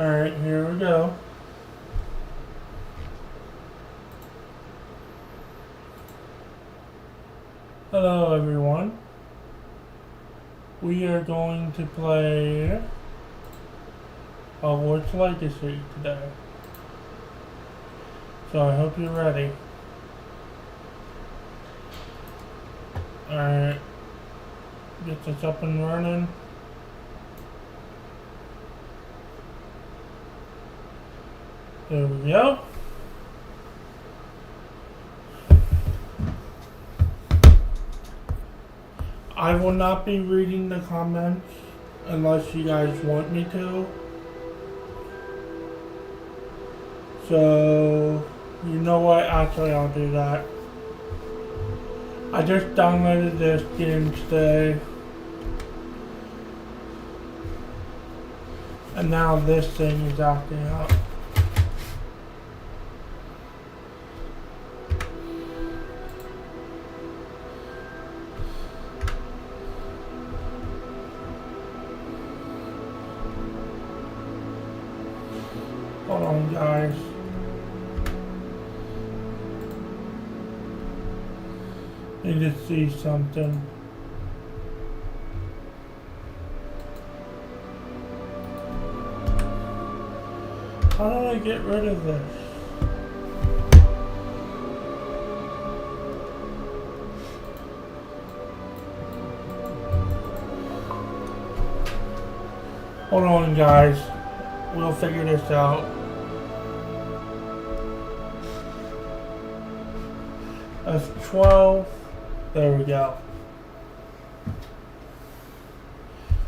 Alright, here we go. Hello everyone. We are going to play Hogwarts Legacy today. So I hope you're ready. Alright. Get this up and running. There we go. I will not be reading the comments unless you guys want me to. So, you know what? Actually, I'll do that. I just downloaded this game today. And now this thing is acting up. Hold on, guys. Need to see something. How do I get rid of this? Hold on, guys. We'll figure this out. F12. There we go.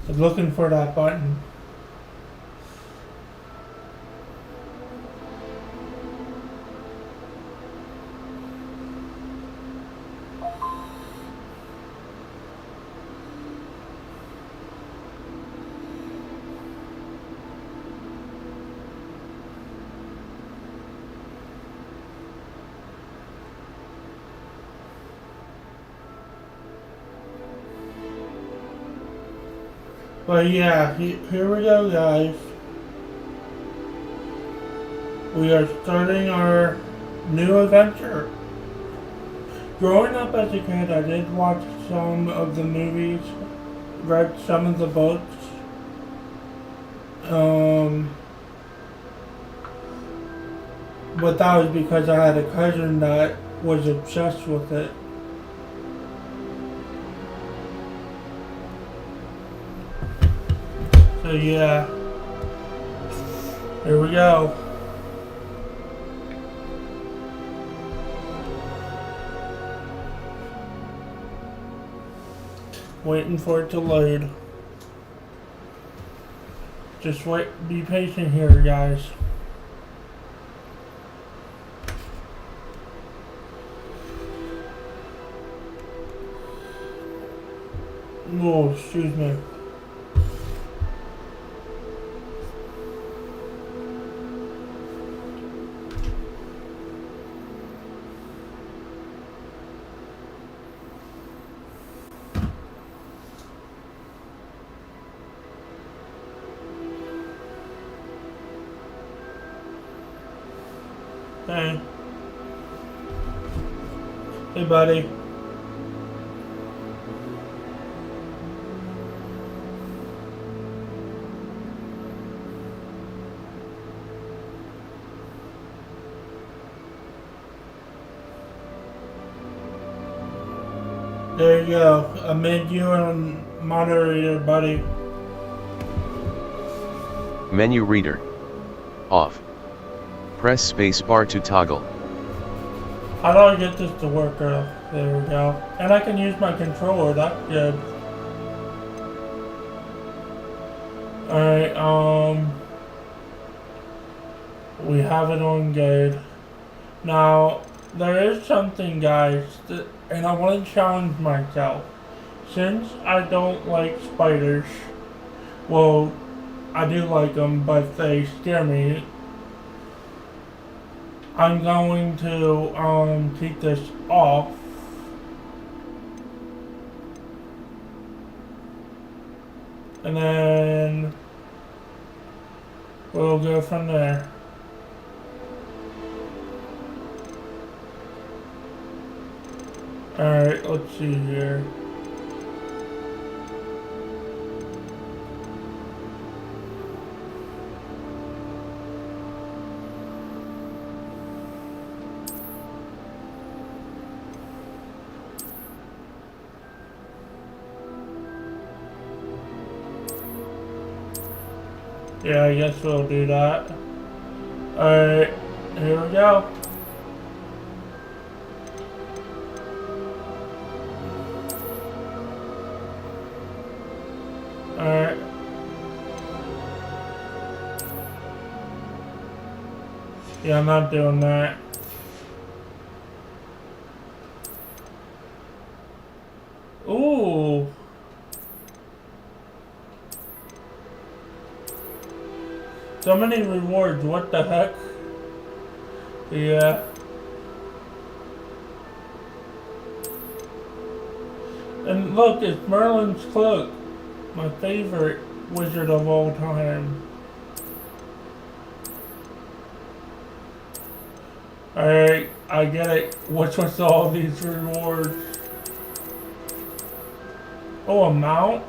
I'm looking for that button. But yeah, here we go, guys. We are starting our new adventure. Growing up as a kid, I did watch some of the movies, read some of the books. But that was because I had a cousin that was obsessed with it. So yeah, here we go. Waiting for it to load. Just wait, be patient here, guys. Oh, excuse me. Hey. Hey, buddy. There you go. I made you a moderator, buddy. Menu reader. Off. Press spacebar to toggle. How do I get this to work? There we go. And I can use my controller. That's good. Alright, we have it on good. Now, there is something, guys, and I want to challenge myself. Since I don't like spiders, well, I do like them, but they scare me. I'm going to take this off. And then We'll go from there. Alright, let's see here. Yeah, I guess we'll do that. Alright, here we go. Alright. Yeah, I'm not doing that. Ooh. So many rewards, what the heck? Yeah. And look, it's Merlin's cloak. My favorite wizard of all time. Alright, I get it. What's with all these rewards? Oh, a mount?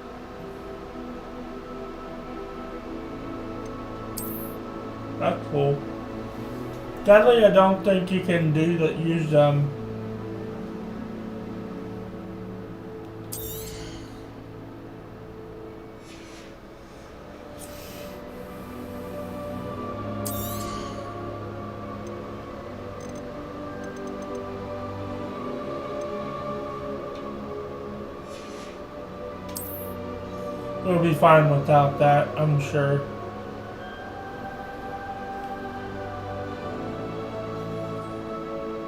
That's cool. Sadly, I don't think you can use them. We'll be fine without that, I'm sure.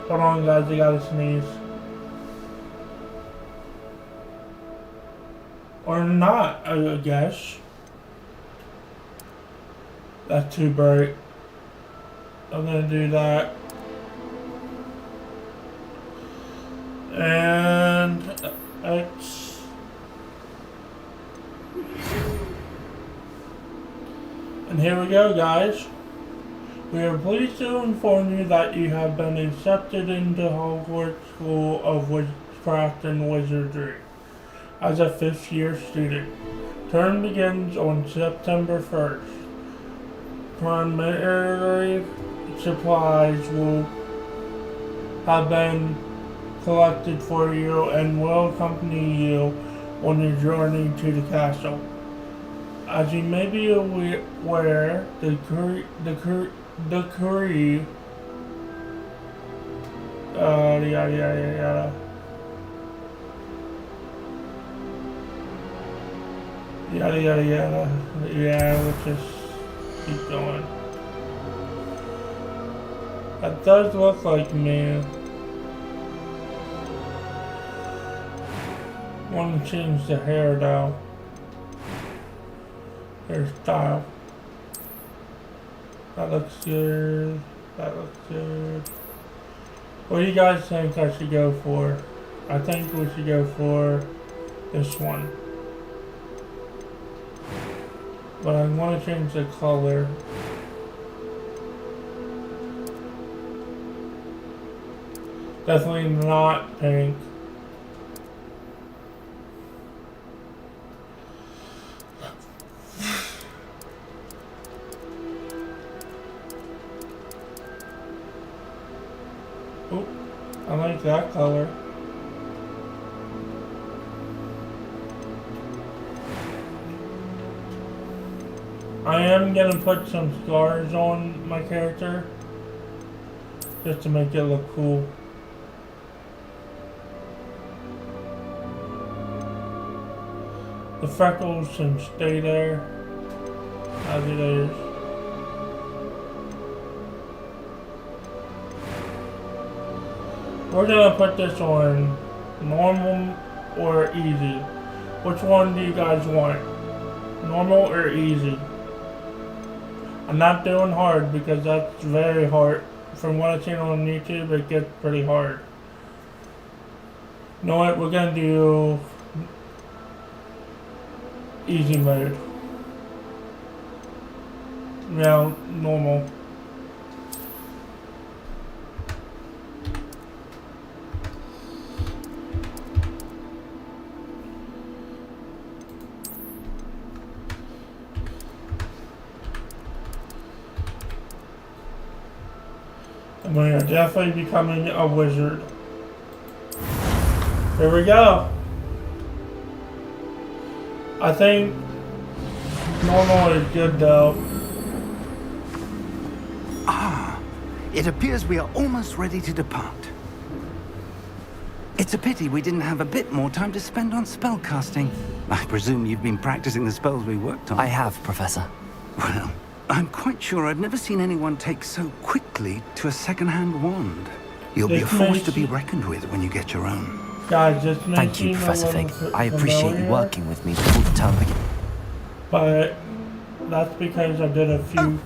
Hold on, guys, I gotta sneeze. Or not, I guess. That's too bright. I'm gonna do that. And X. And here we go, guys. We are pleased to inform you that you have been accepted into Hogwarts School of Witchcraft and Wizardry as a 5th year student. Term begins on September 1st. Primary supplies will have been collected for you and will accompany you on your journey to the castle. As you may be aware, the decree yada yada yada. Yada yada yada. Yeah, let's just keep going. That does look like me. Want to change the hair though. Hairstyle. That looks good. That looks good. What do you guys think I should go for? I think we should go for this one. But I want to change the color. Definitely not pink. Oh, I like that color. I am gonna put some scars on my character just to make it look cool. The freckles can stay there as it is. We're gonna put this on normal or easy. Which one do you guys want? Normal or easy? I'm not doing hard because that's very hard. From what I've seen on YouTube, it gets pretty hard. You know what? We're gonna do easy mode. Yeah, normal. And we are definitely becoming a wizard. Here we go. I think normal is good though. It appears we are almost ready to depart. It's a pity we didn't have a bit more time to spend on spellcasting. I presume you've been practicing the spells we worked on. I have, Professor. Well, I'm quite sure I've never seen anyone take so quickly to a second-hand wand. You'll be a force to be reckoned with when you get your own. Guys, just Thank you, Professor Fig. I appreciate you working with me before the term begins. But that's because I did a few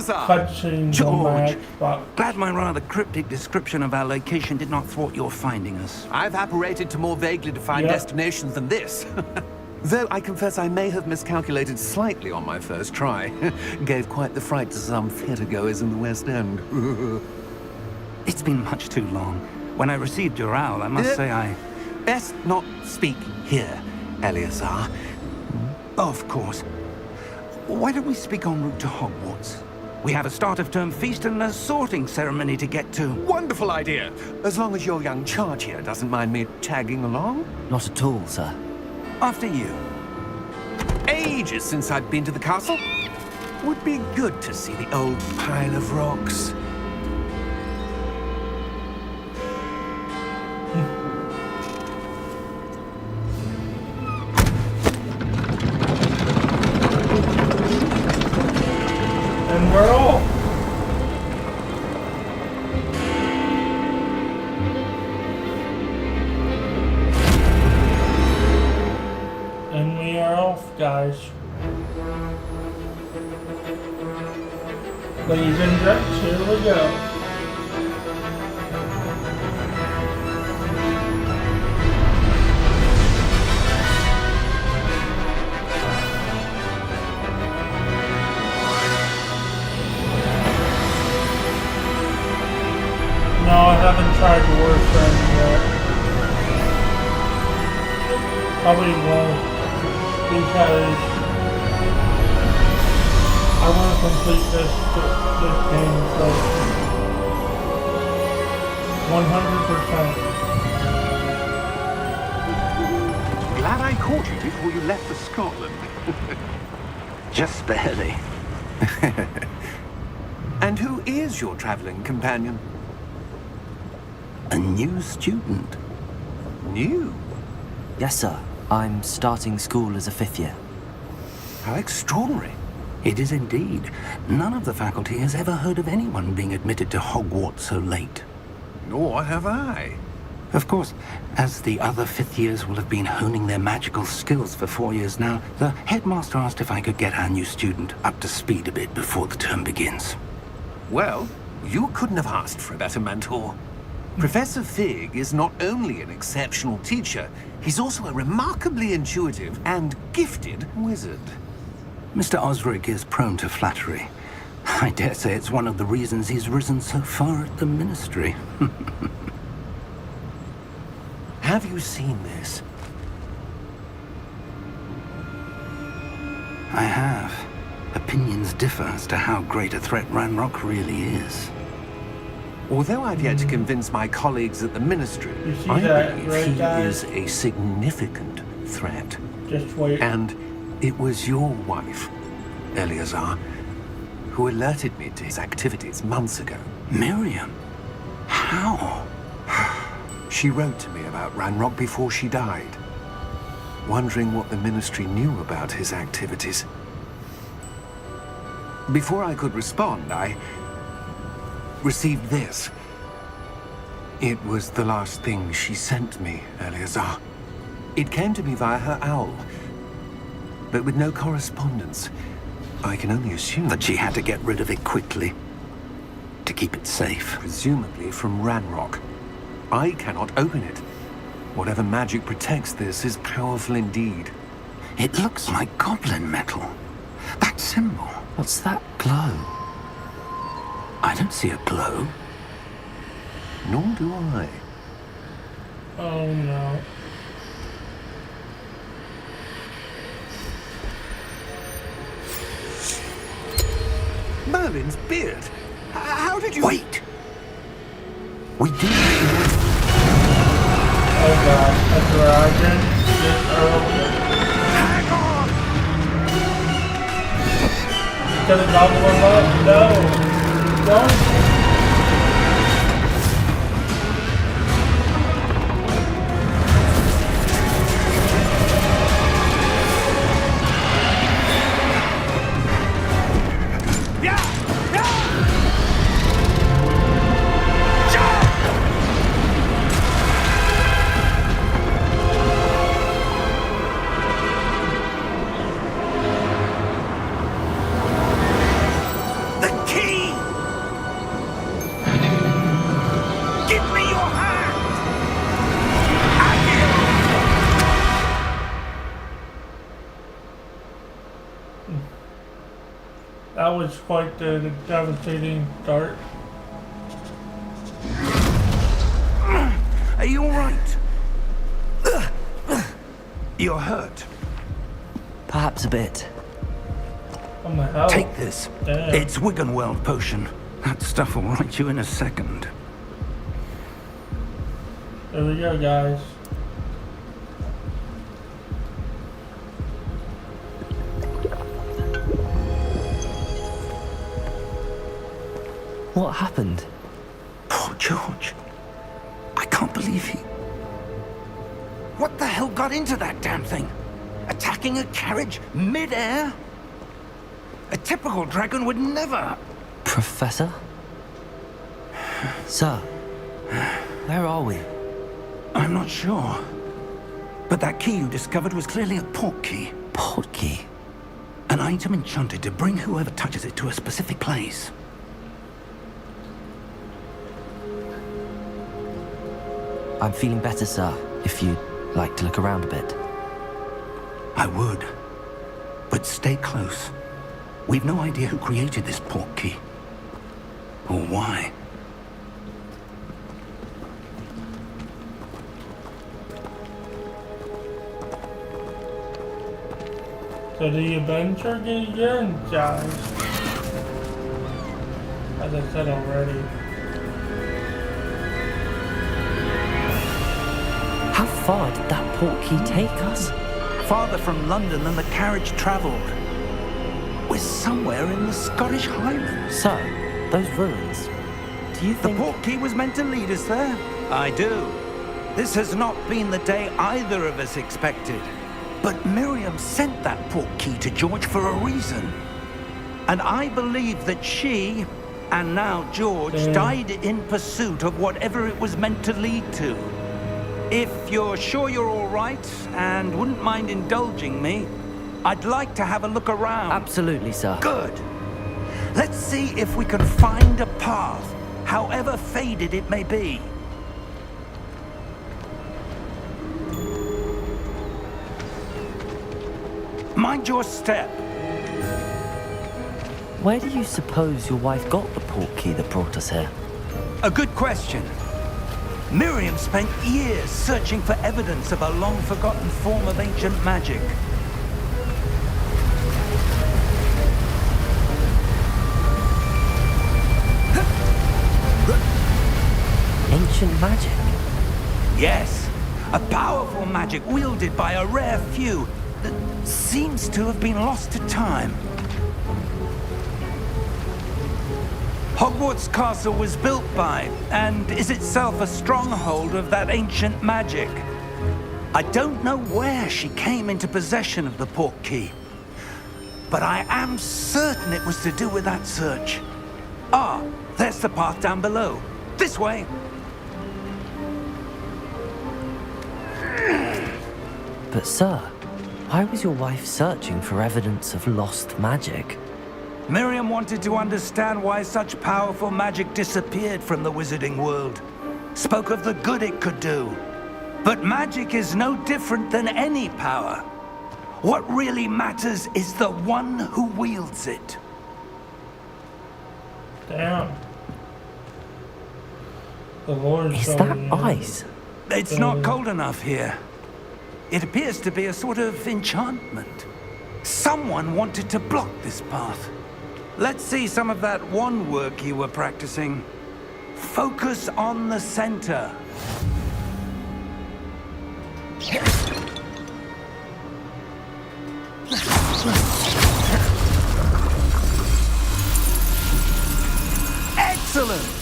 cutscenes on my Xbox. Glad my rather cryptic description of our location did not thwart your finding us. I've apparated to more vaguely defined destinations than this. Though I confess I may have miscalculated slightly on my first try. Gave quite the fright to some theatergoers in the West End. It's been much too long. When I received your owl, I must say I... Best not speak here, Eleazar. Of course. Why don't we speak en route to Hogwarts? We have a start-of-term feast and a sorting ceremony to get to. Wonderful idea! As long as your young charge here doesn't mind me tagging along. Not at all, sir. After you. Ages since I'd been to the castle. Would be good to see the old pile of rocks. And we're off. And we are off, guys. Ladies and gents, here we go. No, I haven't tried the Warframe yet. Probably won't, because I want to complete this game first. 100%. Glad I caught you before you left for Scotland. Just barely. And who is your traveling companion? A new student. New? Yes, sir. I'm starting school as a 5th year. How extraordinary. It is indeed. None of the faculty has ever heard of anyone being admitted to Hogwarts so late. Nor have I. Of course, as the other 5th years will have been honing their magical skills for 4 years now, the headmaster asked if I could get our new student up to speed a bit before the term begins. Well, you couldn't have asked for a better mentor. Professor Fig is not only an exceptional teacher, he's also a remarkably intuitive and gifted wizard. Mr. Osric is prone to flattery. I dare say it's one of the reasons he's risen so far at the Ministry. Have you seen this? I have. Opinions differ as to how great a threat Ranrock really is. Although I've yet to convince my colleagues at the Ministry, I believe he is a significant threat. Just wait. And it was your wife, Eleazar, who alerted me to his activities months ago. Miriam? How? She wrote to me about Ranrock before she died, wondering what the Ministry knew about his activities. Before I could respond, I received this. It was the last thing she sent me, Eleazar. It came to me via her owl, but with no correspondence. I can only assume That she had to get rid of it quickly, to keep it safe. presumably from Ranrock. I cannot open it. Whatever magic protects this is powerful indeed. It looks like goblin metal. That symbol. What's that glow? I don't see a glow. Nor do I. Oh no. Merlin's beard. How did you... Wait! We do... Oh god, a dragon this early. Hang on! Can it not warm up? No. Don't. That was quite the devastating start. Are you all right? You're hurt. Perhaps a bit. What the hell? Take this. Damn. It's Wiggenweld potion. That stuff will right you in a second. There we go, guys. What happened? Poor George. I can't believe he... What the hell got into that damn thing? Attacking a carriage mid-air? A typical dragon would never... Professor? Sir, where are we? I'm not sure. But that key you discovered was clearly a port key. Port key? An item enchanted to bring whoever touches it to a specific place. I'm feeling better, sir, if you'd like to look around a bit. I would. But stay close. We've no idea who created this port key. Or why. So the adventure begins, guys. As I said already. How far did that port key take us? Farther from London than the carriage travelled. We're somewhere in the Scottish Highlands. Sir, those ruins. Do you The think... port key was meant to lead us there? I do. This has not been the day either of us expected. But Miriam sent that port key to George for a reason. And I believe that she, and now George, died in pursuit of whatever it was meant to lead to. If you're sure you're all right, and wouldn't mind indulging me, I'd like to have a look around. Absolutely, sir. Good. Let's see if we can find a path, however faded it may be. Mind your step. Where do you suppose your wife got the port key that brought us here? A good question. Miriam spent years searching for evidence of a long-forgotten form of ancient magic. Ancient magic? Yes, a powerful magic wielded by a rare few that seems to have been lost to time. Hogwarts Castle was built by, and is itself a stronghold of that ancient magic. I don't know where she came into possession of the port key, but I am certain it was to do with that search. Ah, there's the path down below. This way. But sir, why was your wife searching for evidence of lost magic? Miriam wanted to understand why such powerful magic disappeared from the wizarding world. Spoke of the good it could do. But magic is no different than any power. What really matters is the one who wields it. Damn. The Lord's Is that showing you. ice? It's not cold enough here. It appears to be a sort of enchantment. Someone wanted to block this path. Let's see some of that wand work you were practicing. Focus on the center. Excellent!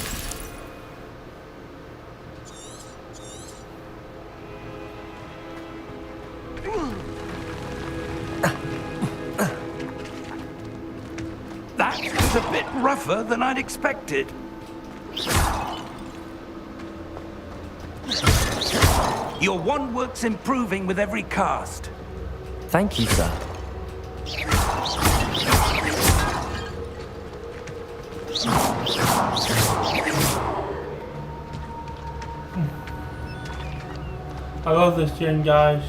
That was a bit rougher than I'd expected. Your wand work's improving with every cast. Thank you, sir. I love this game, guys.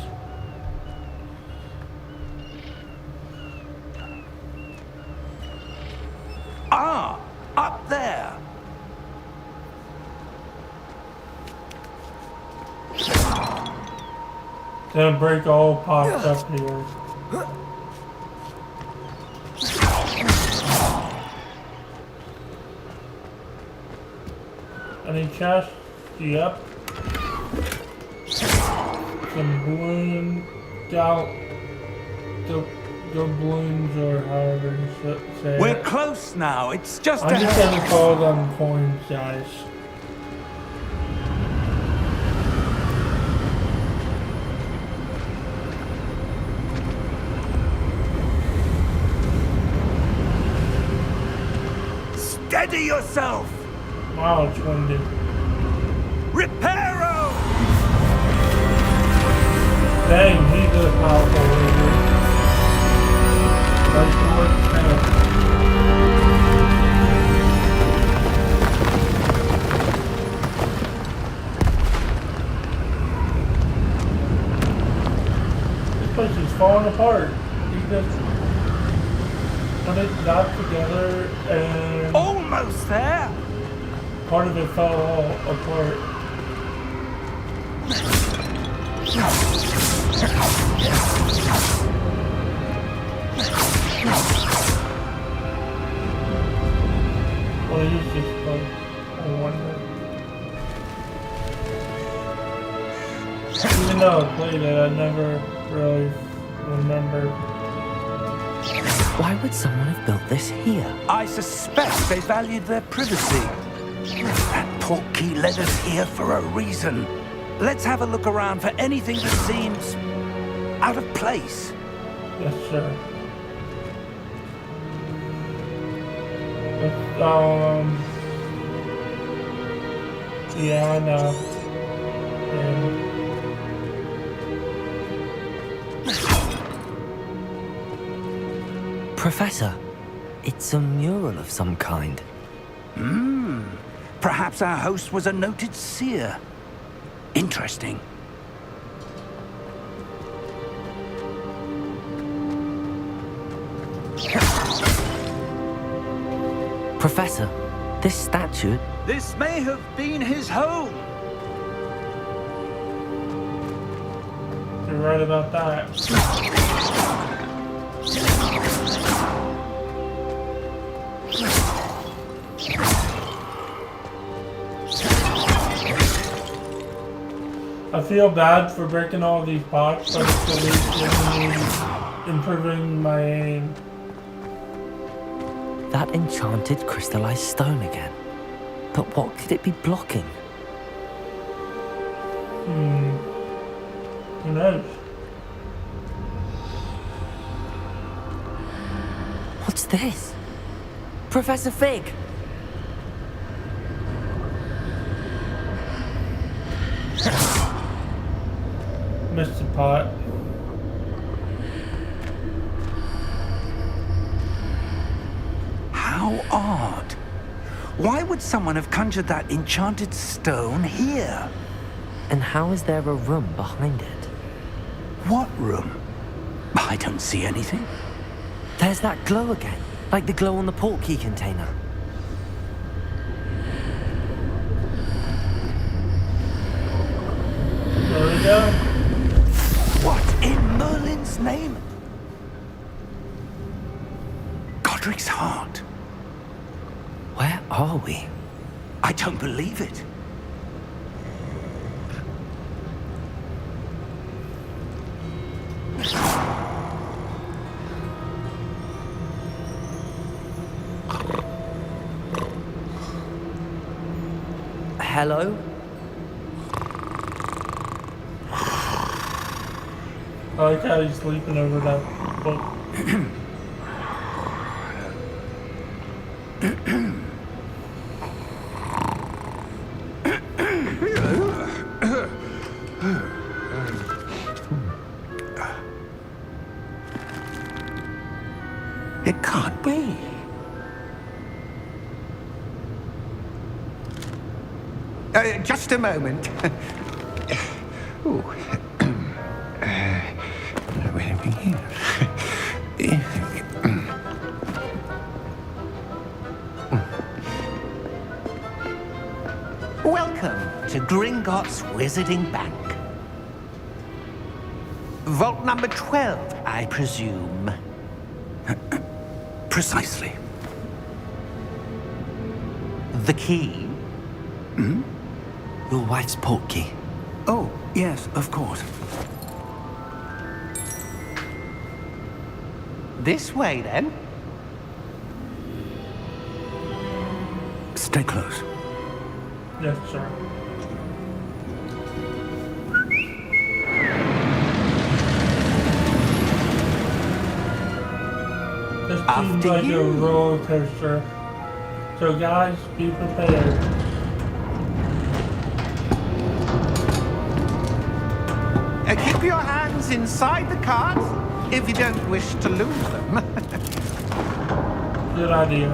Ah, up there. Gonna break all pops up here. Any chest? Yep. Some balloon doubloons or however you say We're it. close now. It's just I'm just ahead. gonna call them coins, guys. Steady yourself. Wow, it's windy. Reparo! Dang, he's a powerful leader. That's what this place is falling apart. He just put it back together and Almost there. part of it fell all apart. What is this place? I wonder. Even though I played it, I never really remembered. Why would someone have built this here? I suspect they valued their privacy. That portkey led us here for a reason. Let's have a look around for anything that seems out of place. Yes, sir. It's, yeah, I know. And Professor, it's a mural of some kind. Perhaps our host was a noted seer. Interesting. Professor, this statue... This may have been his home. you're right about that. I feel bad for breaking all these pots, but it's at least giving me improving my aim. That enchanted crystallized stone again. But what could it be blocking? Who knows? What's this? Professor Fig! Mr. Pot. How odd. Why would someone have conjured that enchanted stone here? And how is there a room behind it? What room? I don't see anything. There's that glow again, like the glow on the portkey container. go. What in Merlin's name? Godric's heart. Where are we? I don't believe it. Hello? I like how he's sleeping over that book. It can't be. Just a moment. Ooh. Wait a minute. Welcome to Gringotts Wizarding Bank. Vault number 12, I presume. Precisely. The key? Your wife's portkey. Oh, yes, of course. This way, then. Stay close. Yes, sir. This seems After like you. a roller coaster. So guys, be prepared. Keep your hands inside the cart if you don't wish to lose them. Good idea.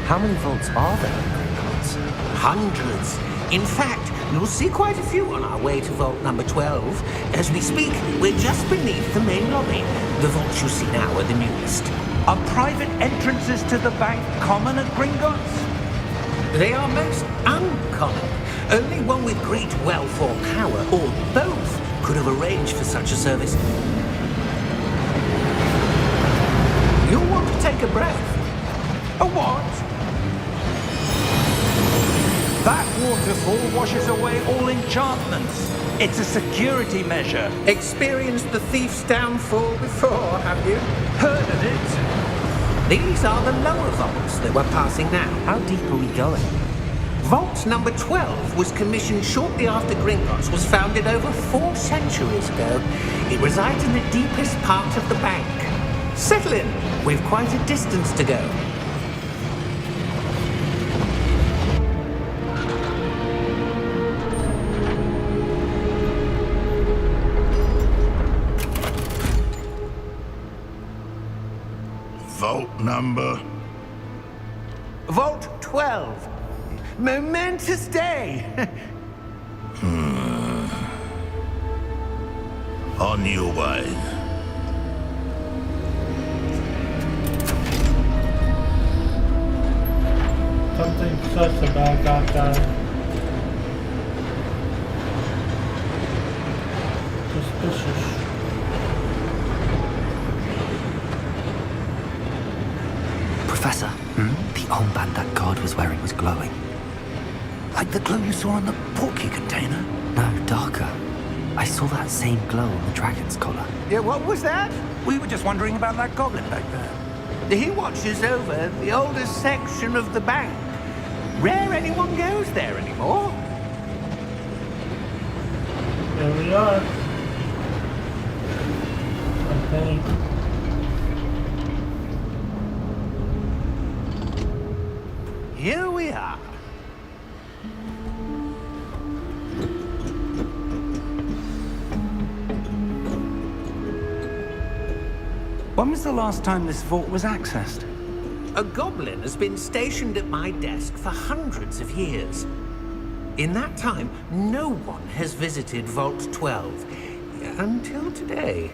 How many vaults are there in Gringotts? Hundreds. In fact, you'll see quite a few on our way to vault number 12. As we speak, we're just beneath the main lobby. The vaults you see now are the newest. Are private entrances to the bank common at Gringotts? They are most uncommon. Only one with great wealth or power, or both, could have arranged for such a service. You'll want to take a breath. A what? That waterfall washes away all enchantments. It's a security measure. Experienced the thief's downfall before, have you? Heard of it? These are the lower vaults that we're passing now. How deep are we going? Vault number 12 was commissioned shortly after Gringotts was founded over 4 centuries ago. It resides in the deepest part of the bank. Settle in. We've quite a distance to go. Vault number? Vault 12. Momentous day. On your way. Something sus about that guy. Suspicious. Professor, the armband that guard was wearing was glowing. Like the glow you saw on the portkey container? No, darker. I saw that same glow on the dragon's collar. Yeah, what was that? We were just wondering about that goblin back there. He watches over the oldest section of the bank. Rare anyone goes there anymore. Here we are. I think. Here we are. When was the last time this vault was accessed? A goblin has been stationed at my desk for hundreds of years. In that time, no one has visited Vault 12. Until today.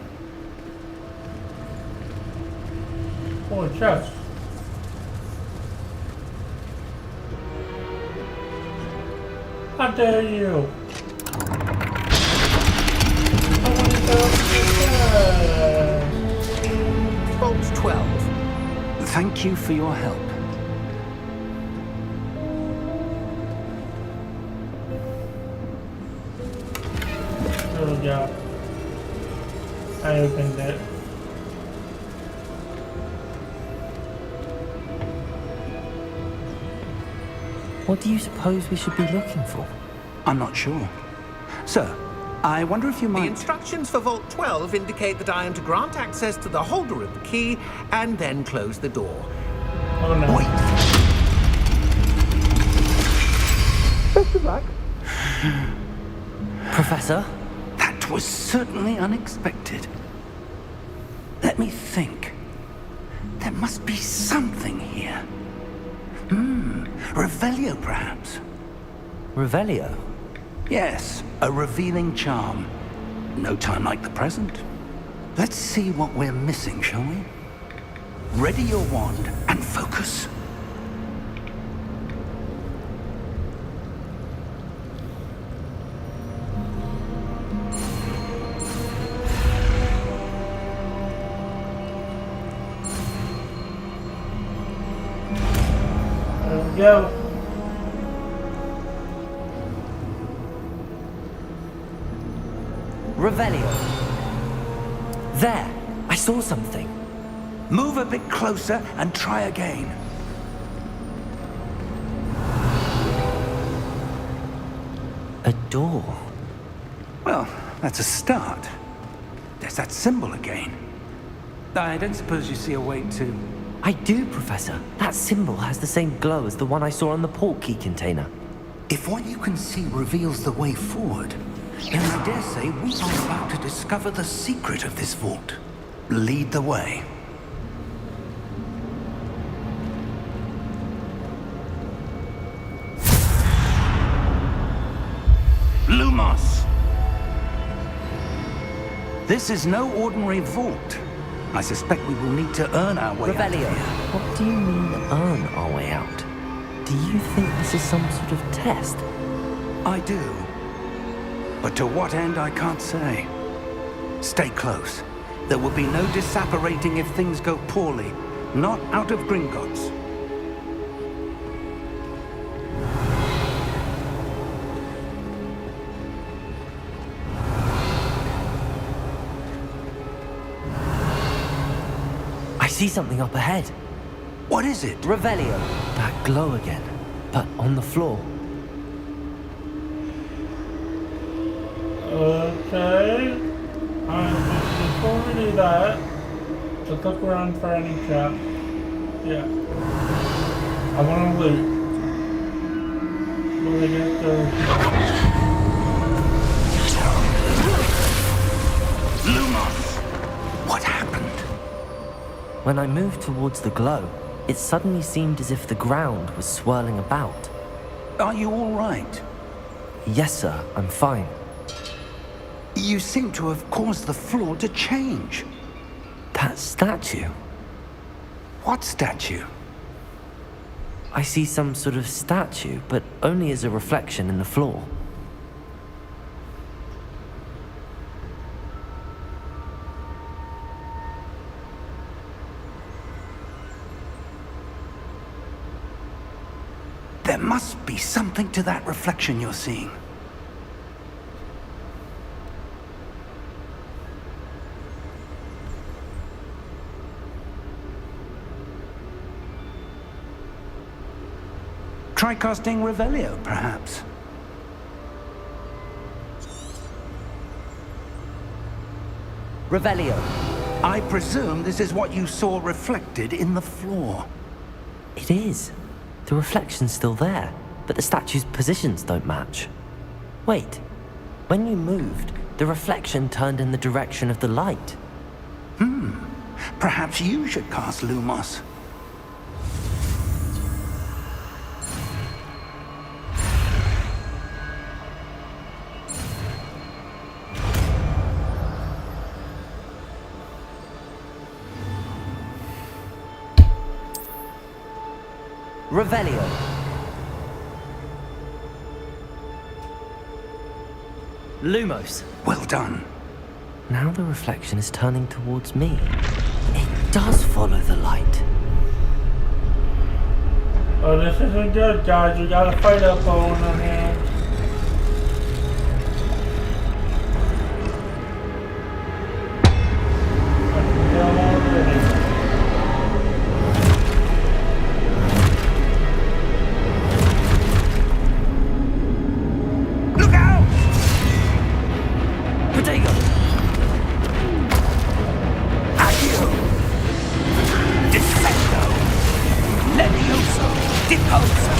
Oh, a chest. How dare you? I want to go to the chest. Vault 12. Thank you for your help. There we go. I opened it. What do you suppose we should be looking for? I'm not sure. Sir, I wonder if you The might... instructions for Vault 12 indicate that I am to grant access to the holder of the key and then close the door. Oh no. Wait! Best of luck. Professor? That was certainly unexpected. Let me think. There must be something here. Revelio, perhaps? Revelio? Yes, a revealing charm. No time like the present. Let's see what we're missing, shall we? Ready your wand and focus. There we go. Revelio. There! I saw something. Move a bit closer and try again. A door. Well, that's a start. There's that symbol again. I don't suppose you see a way to... I do, Professor. That symbol has the same glow as the one I saw on the port key container. If what you can see reveals the way forward, then I dare say we are about to discover the secret of this vault. Lead the way. Lumos! This is no ordinary vault. I suspect we will need to earn our way out of Revelio. here. What do you mean, earn our way out? Do you think this is some sort of test? I do. But to what end, I can't say. Stay close. There will be no disapparating if things go poorly. Not out of Gringotts. I see something up ahead. What is it? Revelio. That glow again, but on the floor. Okay. Before we do that, let's look around for any traps. Yeah. I want to loot. Will I get the... Lumos! What happened? When I moved towards the glow, it suddenly seemed as if the ground was swirling about. Are you all right? Yes, sir, I'm fine. You seem to have caused the floor to change. That statue. What statue? I see some sort of statue, but only as a reflection in the floor. There must be something to that reflection you're seeing. Try casting Revelio, perhaps. Revelio. I presume this is what you saw reflected in the floor. It is. The reflection's still there, but the statue's positions don't match. Wait. When you moved, the reflection turned in the direction of the light. Perhaps you should cast Lumos. Revelio. Lumos. Well done. Now the reflection is turning towards me. It does follow the light. Oh, this isn't good, guys. We got a fight up on our hands. I can tell already. Look out! Protego! Accio! Descendo! Levioso! Deposo!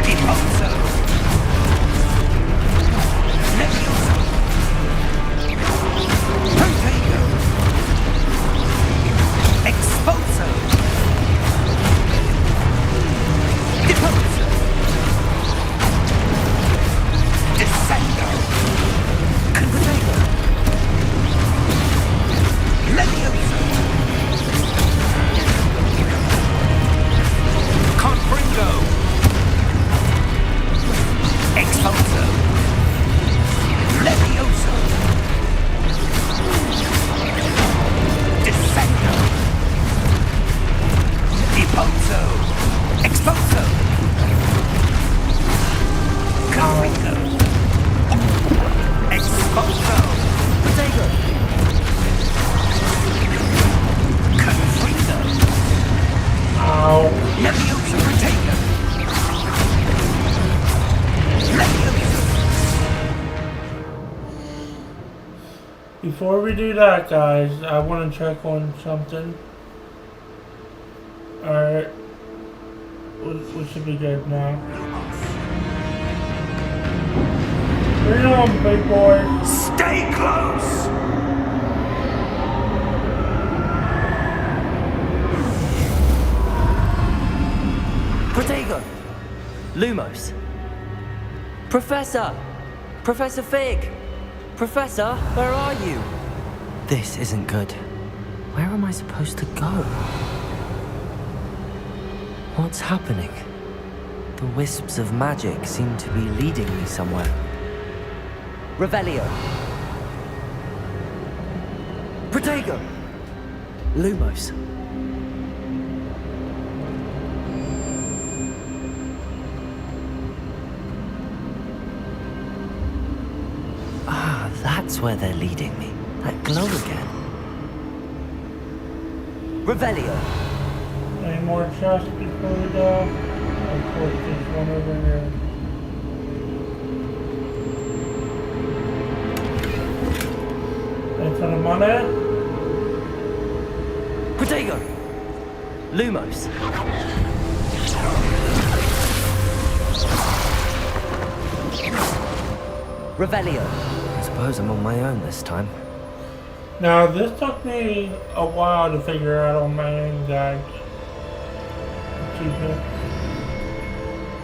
Deposo! Levioso! Protego! Exposo! Deposo! Descendo! Protego! Levioso! Confringo! Exposo! Levioso! Descendo! Deposo! Exposo! Confringo! Exposo! Protego! Confringo! Ow. Levioso! Protego! Levioso! Before we do that, guys, I want to check on something. Alright. We should be good now. Bring it on, big boy. Stay close! Protego! Lumos. Professor! Professor Fig! Professor, where are you? This isn't good. Where am I supposed to go? What's happening? The wisps of magic seem to be leading me somewhere. Revelio. Protego! Lumos. Ah, that's where they're leading me. That glow again. Revelio. Any more chests before we go? Of course, there's one over here. And for the money? Protego! Lumos. Revelio. I suppose I'm on my own this time. Now, this took me a while to figure out on my own, guys.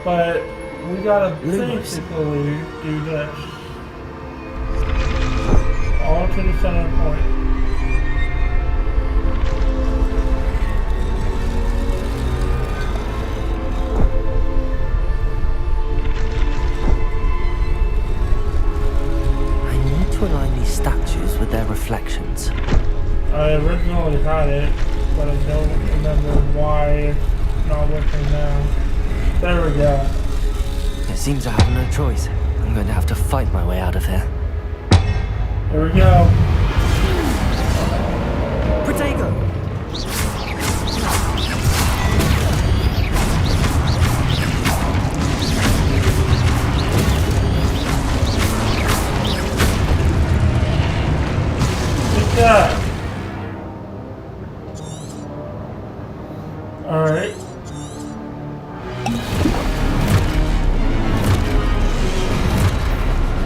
But we gotta Lumos. basically do this. All to the center point. I need to align these statues with their reflections. I originally had it, but I don't remember why it's not working now. There we go. It seems I have no choice. I'm going to have to fight my way out of here. Here we go. Protego! Good job. Alright.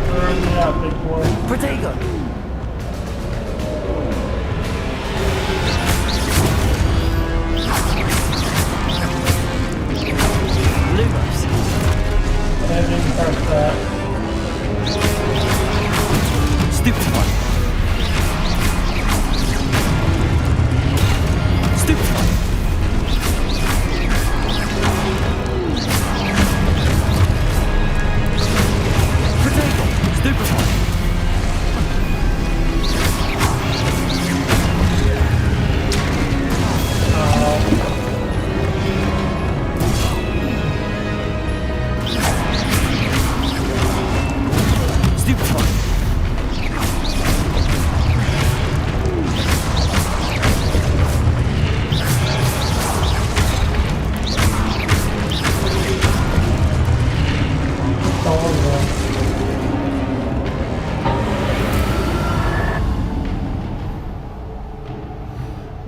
Where are you at, big boy? Protego! Lumos. I didn't press that. Stupid one. Stupid one.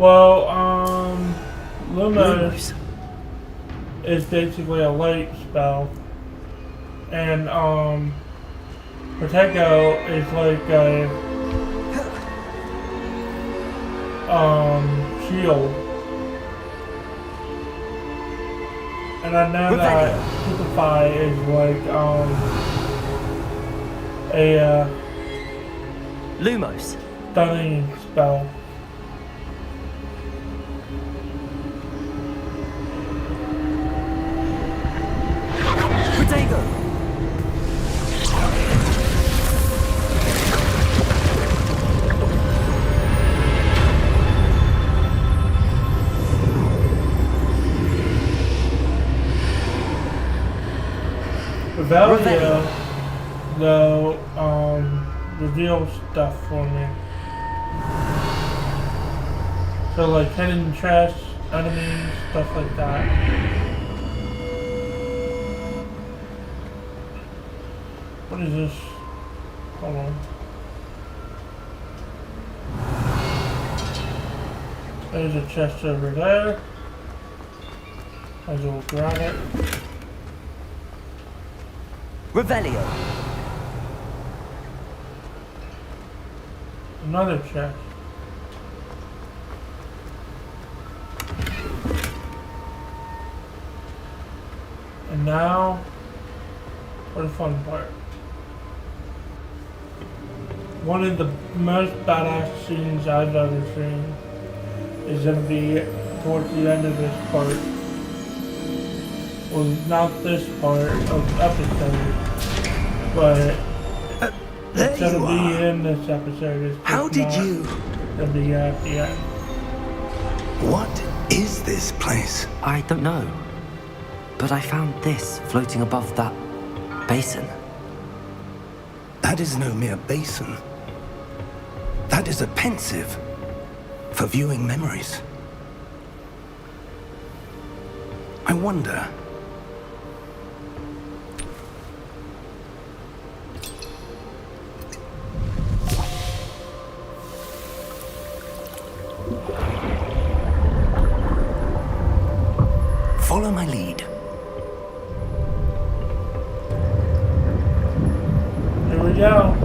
Well, Lumos Lumos. is basically a light spell, and Protego is like a shield. And I know that Stupefy is like a Lumos. stunning spell. Protego. Revelio, though, reveals stuff for me. So like hidden chests, enemies, stuff like that. What is this? Hold on. There's a chest over there. I will grab it. Revelio. Another chest. And now, for the fun part. One of the most badass scenes I've ever seen is going to be towards the end of this part. Well, not this part of the episode, but it's going to be in this episode. It's How just did not you... gonna be at the end. What is this place? I don't know. But I found this floating above that basin. That is no mere basin. That is a pensive for viewing memories. I wonder... Follow my lead. Here we go.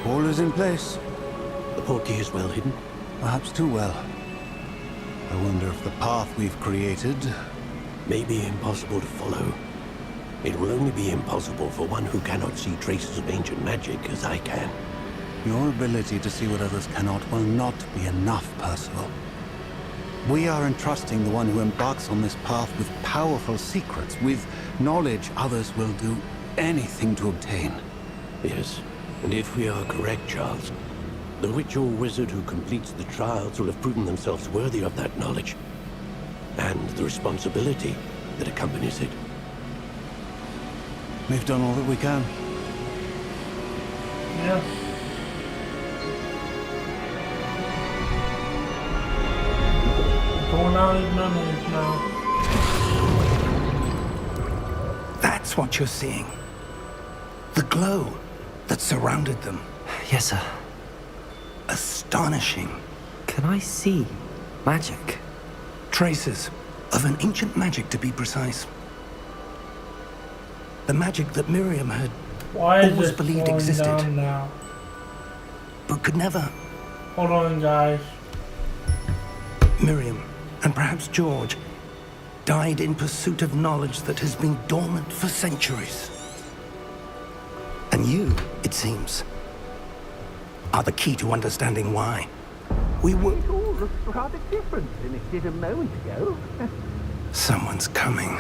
All is in place. The portkey is well hidden. Perhaps too well. I wonder if the path we've created... May be impossible to follow. It will only be impossible for one who cannot see traces of ancient magic as I can. Your ability to see what others cannot will not be enough, Percival. We are entrusting the one who embarks on this path with powerful secrets, with knowledge others will do anything to obtain. Yes, and if we are correct, Charles, the witch or wizard who completes the trials will have proven themselves worthy of that knowledge, and the responsibility that accompanies it. We've done all that we can. Yeah. Going out his memories now. That's what you're seeing. The glow that surrounded them. Yes, sir. Astonishing. Can I see magic? Traces of an ancient magic, to be precise. The magic that Miriam had Why is always this believed slowing existed, down now? but could never. Hold on, guys. Miriam, and perhaps George, died in pursuit of knowledge that has been dormant for centuries. And you, it seems, are the key to understanding why. We were... It all looks rather different than it did a moment ago. Someone's coming.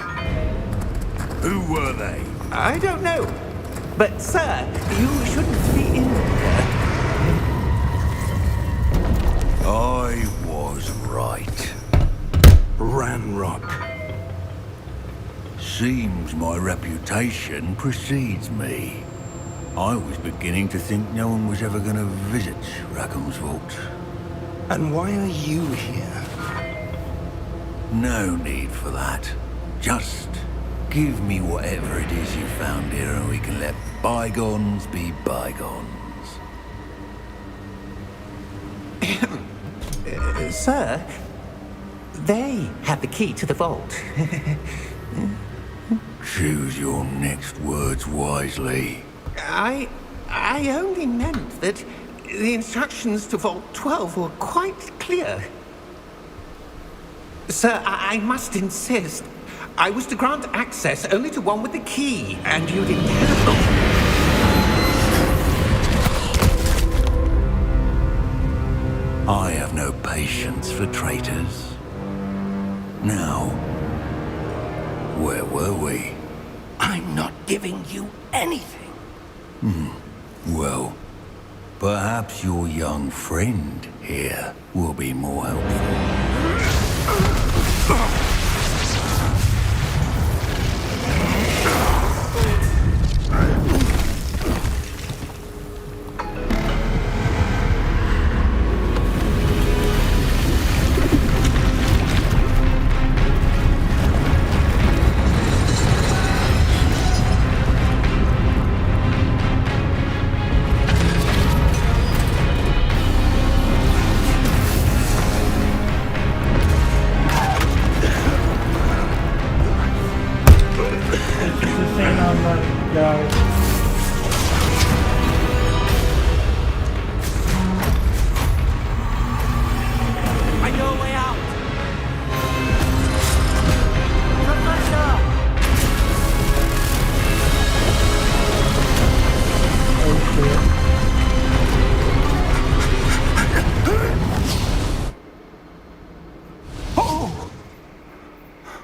Who were they? I don't know. But, sir, you shouldn't be in here. I was right. Ranrock. Seems my reputation precedes me. I was beginning to think no one was ever going to visit Rackham's vault. And why are you here? No need for that. Just give me whatever it is you found here and we can let bygones be bygones. Sir, they have the key to the vault. Choose your next words wisely. I only meant that the instructions to Vault 12 were quite clear. Sir, I must insist. I was to grant access only to one with the key, and you'd interrogate. I have no patience for traitors. Now, where were we? I'm not giving you anything. Well, perhaps your young friend here will be more helpful.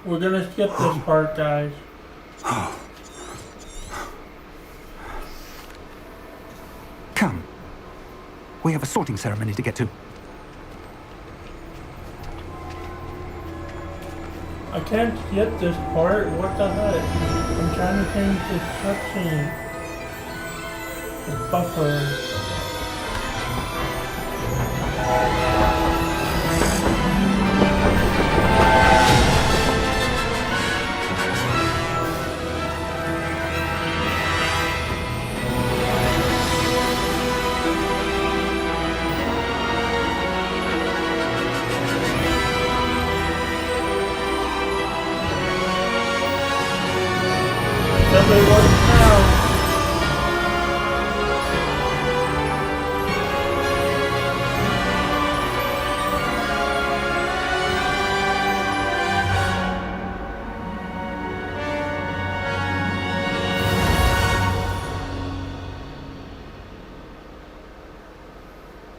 We're gonna skip this part, guys. Come. We have a sorting ceremony to get to. I can't skip this part. What the heck? I'm trying to change this cutscene. It's buffering. Everyone now.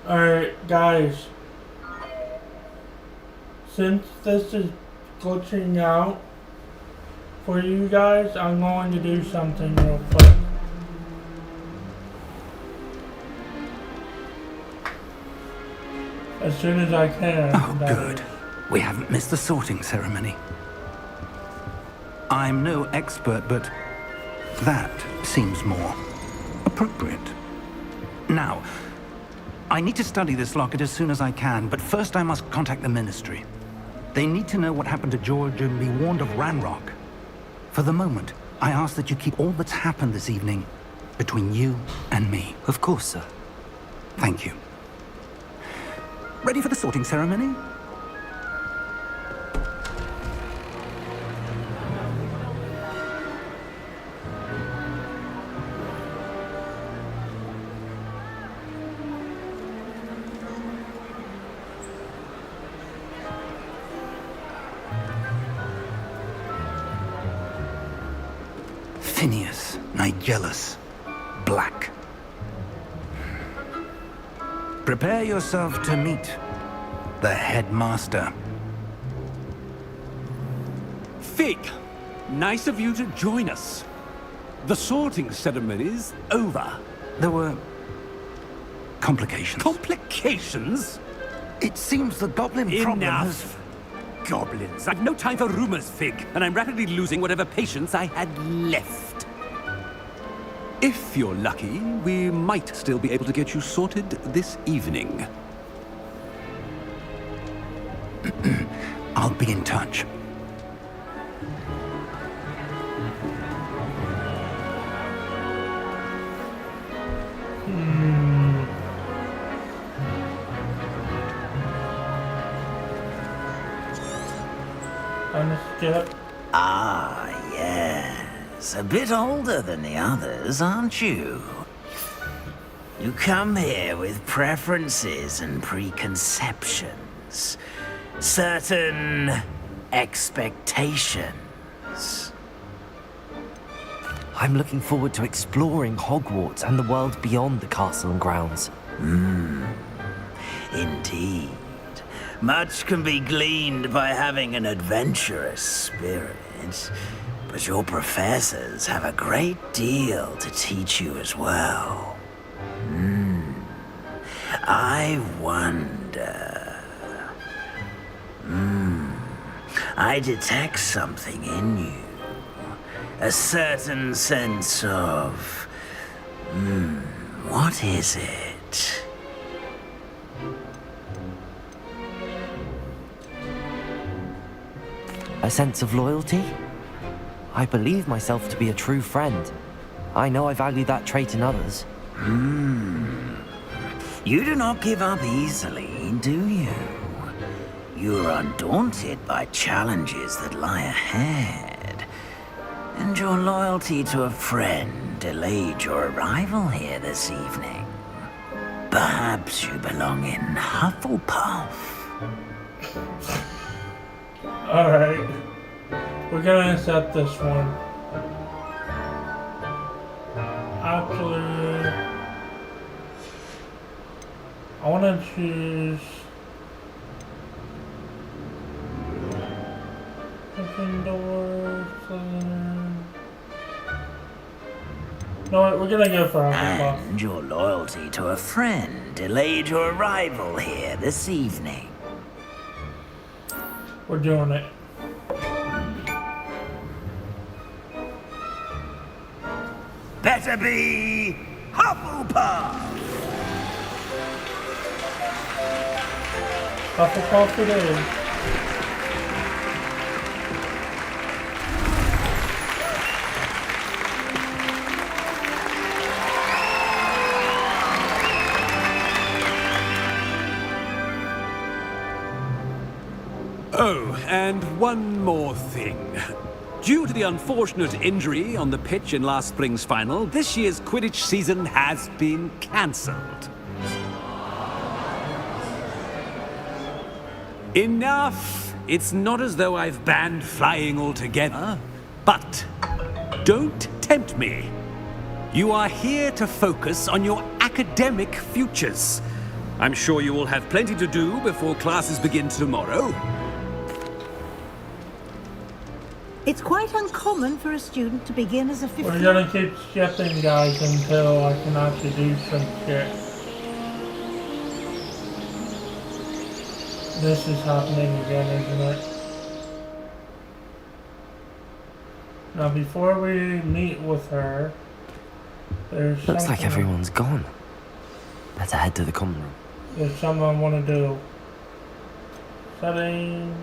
Alright, guys. Since this is glitching out for you guys, I'm going to do something real quick. As soon as I can. Oh, good. We haven't missed the sorting ceremony. I'm no expert, but that seems more appropriate. Now, I need to study this locket as soon as I can, but first I must contact the Ministry. They need to know what happened to George and be warned of Ranrock. For the moment, I ask that you keep all that's happened this evening between you and me. Of course, sir. Thank you. Ready for the sorting ceremony? Phineas, Nigellus, Black. Prepare yourself to meet the headmaster. Fig, nice of you to join us. The sorting ceremony's over. There were complications. Complications? It seems the goblin problem has... Enough! Goblins. I've no time for rumors, Fig, and I'm rapidly losing whatever patience I had left. If you're lucky, we might still be able to get you sorted this evening. I'll be in touch. I'm a skip. Ah, yes. A bit older than the others, aren't you? You come here with preferences and preconceptions. Certain expectations. I'm looking forward to exploring Hogwarts and the world beyond the castle and grounds. Indeed. Much can be gleaned by having an adventurous spirit, but your professors have a great deal to teach you as well. I wonder... I detect something in you. A certain sense of... what is it? A sense of loyalty? I believe myself to be a true friend. I know I value that trait in others. You do not give up easily, do you? You are undaunted by challenges that lie ahead. And your loyalty to a friend delayed your arrival here this evening. Perhaps you belong in Hufflepuff. Alright. We're gonna set this one. Actually, I wanna choose Gryffindor. No, we're gonna go for Hufflepuff. And your loyalty to a friend delayed your arrival here this evening. We're doing it. Better be Hufflepuff! Hufflepuff it is. Oh, and one more thing. Due to the unfortunate injury on the pitch in last spring's final, this year's Quidditch season has been cancelled. Enough! It's not as though I've banned flying altogether, but don't tempt me. You are here to focus on your academic futures. I'm sure you will have plenty to do before classes begin tomorrow. It's quite uncommon for a student to begin as a 15... We're gonna keep skipping, guys, until I can actually do some shit. This is happening again, isn't it? Now, before we meet with her, there's Looks like everyone's gone. Better head to the common room. There's something I want to do. Setting.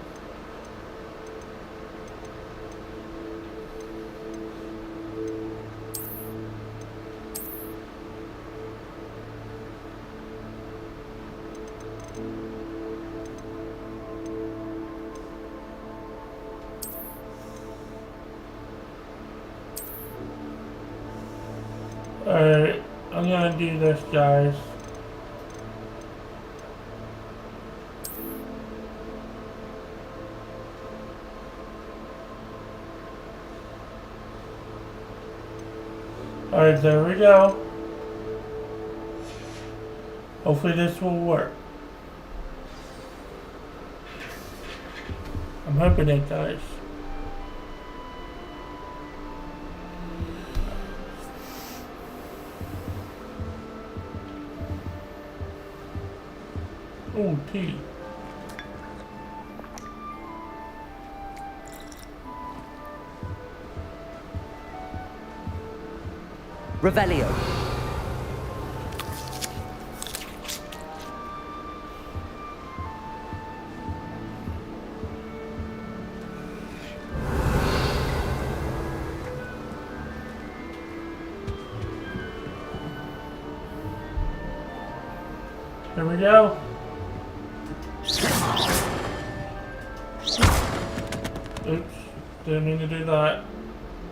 Alright, I'm gonna do this, guys. Alright, there we go. Hopefully this will work. I'm hoping it does. Oh, tea. Revelio. Here we go. Oops, didn't mean to do that.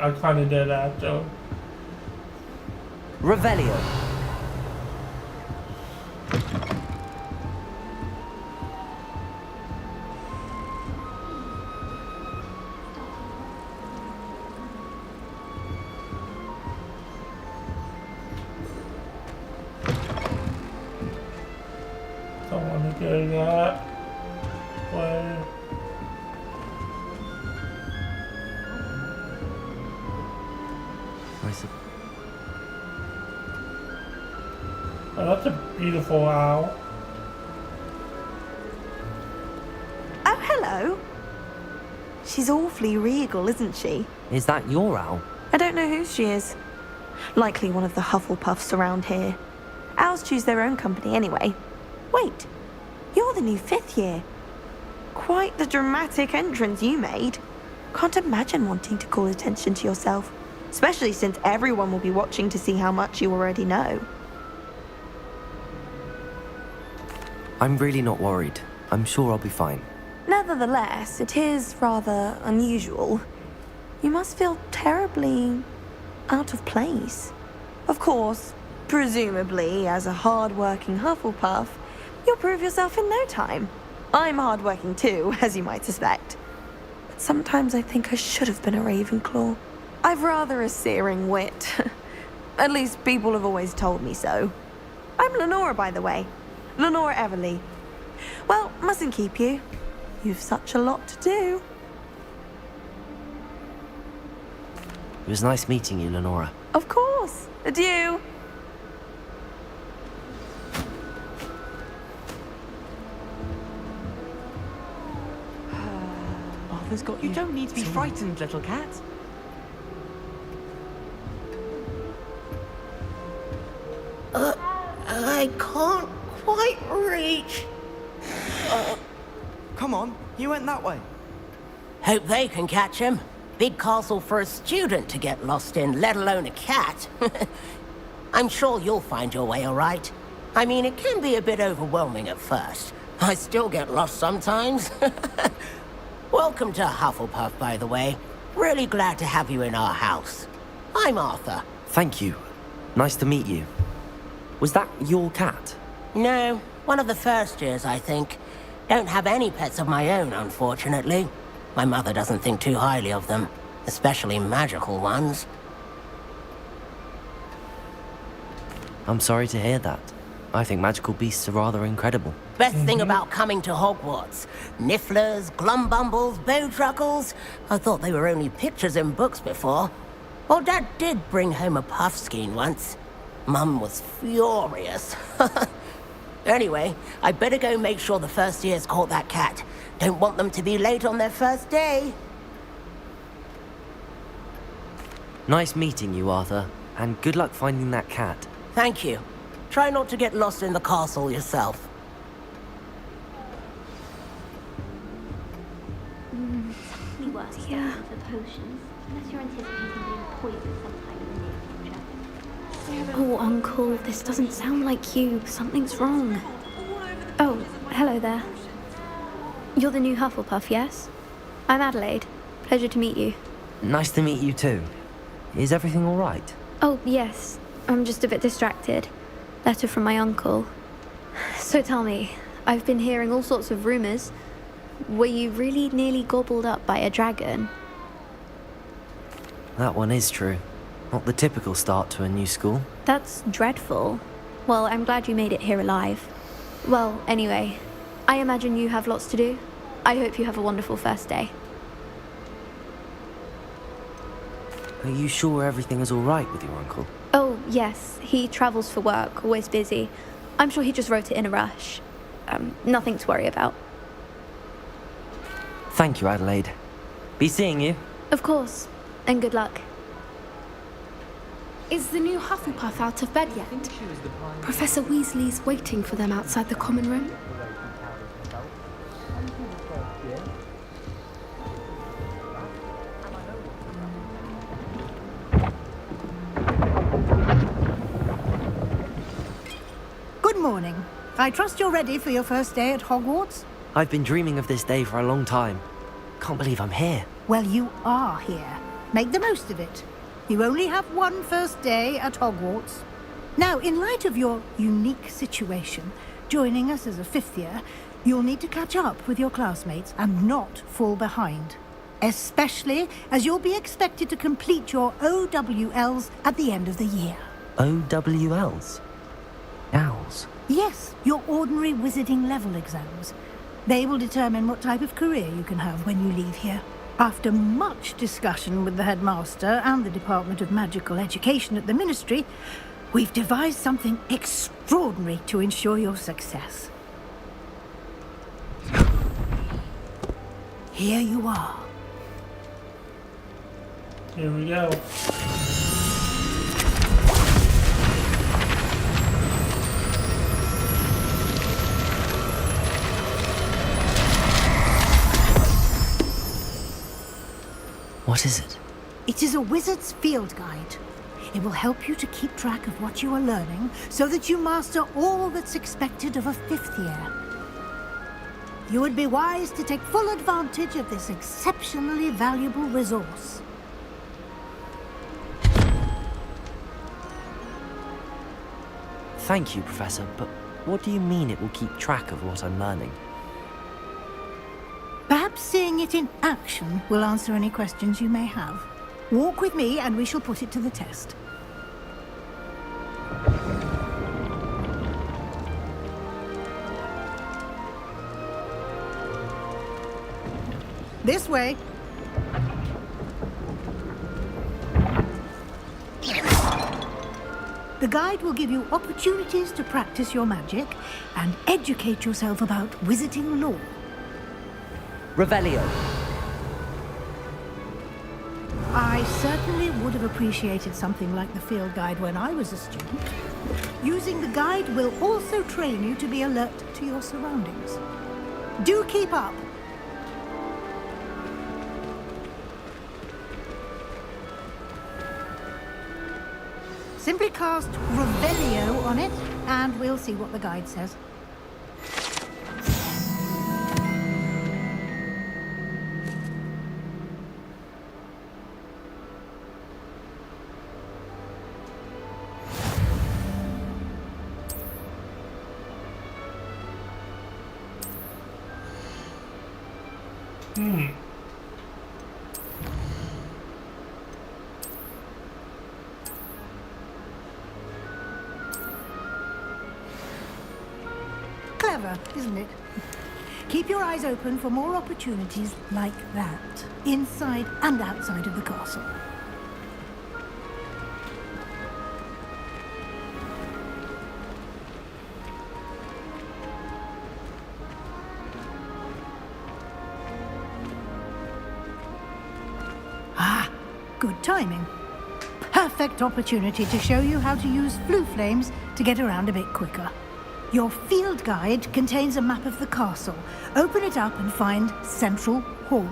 I kind of did that though. Revelio. Don't want to go that way. Where's it? Oh, that's a beautiful owl. Oh, hello. She's awfully regal, isn't she? Is that your owl? I don't know who she is. Likely one of the Hufflepuffs around here. Owls choose their own company anyway. Wait, you're the new 5th year. Quite the dramatic entrance you made. Can't imagine wanting to call attention to yourself, especially since everyone will be watching to see how much you already know. I'm really not worried. I'm sure I'll be fine. Nevertheless, it is rather unusual. You must feel terribly out of place. Of course, presumably, as a hard-working Hufflepuff, you'll prove yourself in no time. I'm hard-working too, as you might suspect. But sometimes I think I should have been a Ravenclaw. I've rather a searing wit. At least people have always told me so. I'm Lenora, by the way. Lenora Everly. Well, mustn't keep you. You've such a lot to do. It was nice meeting you, Lenora. Of course. Adieu. Arthur's got you. You don't need to be frightened, little cat. I can't quite reach. Come on, you went that way. Hope they can catch him. Big castle for a student to get lost in, let alone a cat. I'm sure you'll find your way all right. I mean, it can be a bit overwhelming at first. I still get lost sometimes. Welcome to Hufflepuff, by the way. Really glad to have you in our house. I'm Arthur. Thank you. Nice to meet you. Was that your cat? No, one of the first years, I think. Don't have any pets of my own, unfortunately. My mother doesn't think too highly of them, especially magical ones. I'm sorry to hear that. I think magical beasts are rather incredible. Best thing about coming to Hogwarts. Nifflers, glumbumbles, bowtruckles. I thought they were only pictures in books before. Well, Dad did bring home a puffskein once. Mum was furious. Anyway, I better go make sure the first years caught that cat. Don't want them to be late on their first day. Nice meeting you, Arthur. And good luck finding that cat. Thank you. Try not to get lost in the castle yourself. Something worse for potions, unless you're anticipating being poisoned sometime in the near future. Oh, Uncle, this doesn't sound like you. Something's wrong. Oh, hello there. You're the new Hufflepuff, yes? I'm Adelaide. Pleasure to meet you. Nice to meet you too. Is everything all right? Oh, yes. I'm just a bit distracted. Letter from my uncle. So tell me, I've been hearing all sorts of rumors. Were you really nearly gobbled up by a dragon? That one is true. Not the typical start to a new school. That's dreadful. Well, I'm glad you made it here alive. Well, anyway, I imagine you have lots to do. I hope you have a wonderful first day. Are you sure everything is all right with your uncle? Oh, yes. He travels for work, always busy. I'm sure he just wrote it in a rush. Nothing to worry about. Thank you, Adelaide. Be seeing you. Of course. And good luck. Is the new Hufflepuff out of bed yet? Professor Weasley's waiting for them outside the common room. Good morning. I trust you're ready for your first day at Hogwarts? I've been dreaming of this day for a long time. Can't believe I'm here. Well, you are here. Make the most of it. You only have one first day at Hogwarts. Now, in light of your unique situation, joining us as a fifth year, you'll need to catch up with your classmates and not fall behind. Especially as you'll be expected to complete your OWLs at the end of the year. OWLs? Owls? Yes, your ordinary wizarding level exams. They will determine what type of career you can have when you leave here. After much discussion with the headmaster and the Department of Magical Education at the Ministry, we've devised something extraordinary to ensure your success. Here you are. Here we go. What is it? It is a wizard's field guide. It will help you to keep track of what you are learning so that you master all that's expected of a fifth year. You would be wise to take full advantage of this exceptionally valuable resource. Thank you, Professor, but what do you mean it will keep track of what I'm learning? Perhaps seeing it in action will answer any questions you may have. Walk with me and we shall put it to the test. This way. The guide will give you opportunities to practice your magic and educate yourself about wizarding lore. Revelio. I certainly would have appreciated something like the field guide when I was a student. Using the guide will also train you to be alert to your surroundings. Do keep up. Simply cast Revelio on it, and we'll see what the guide says. Clever, isn't it? Keep your eyes open for more opportunities like that, inside and outside of the castle. Ah, good timing. Perfect opportunity to show you how to use flue flames to get around a bit quicker. Your field guide contains a map of the castle. Open it up and find Central Hall.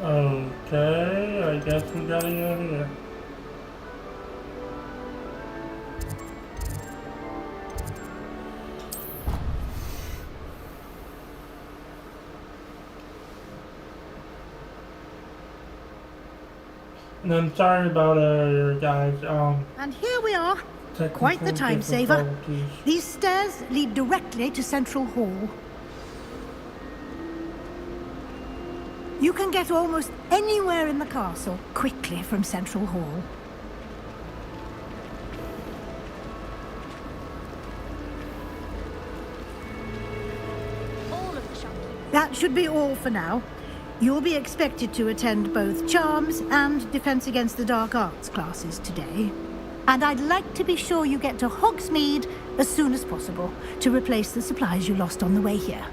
Okay, I guess we gotta go here. And I'm sorry about guys. And here we are. Quite the time saver. These stairs lead directly to Central Hall. You can get almost anywhere in the castle quickly from Central Hall. That should be all for now. You'll be expected to attend both Charms and Defense Against the Dark Arts classes today. And I'd like to be sure you get to Hogsmeade as soon as possible to replace the supplies you lost on the way here.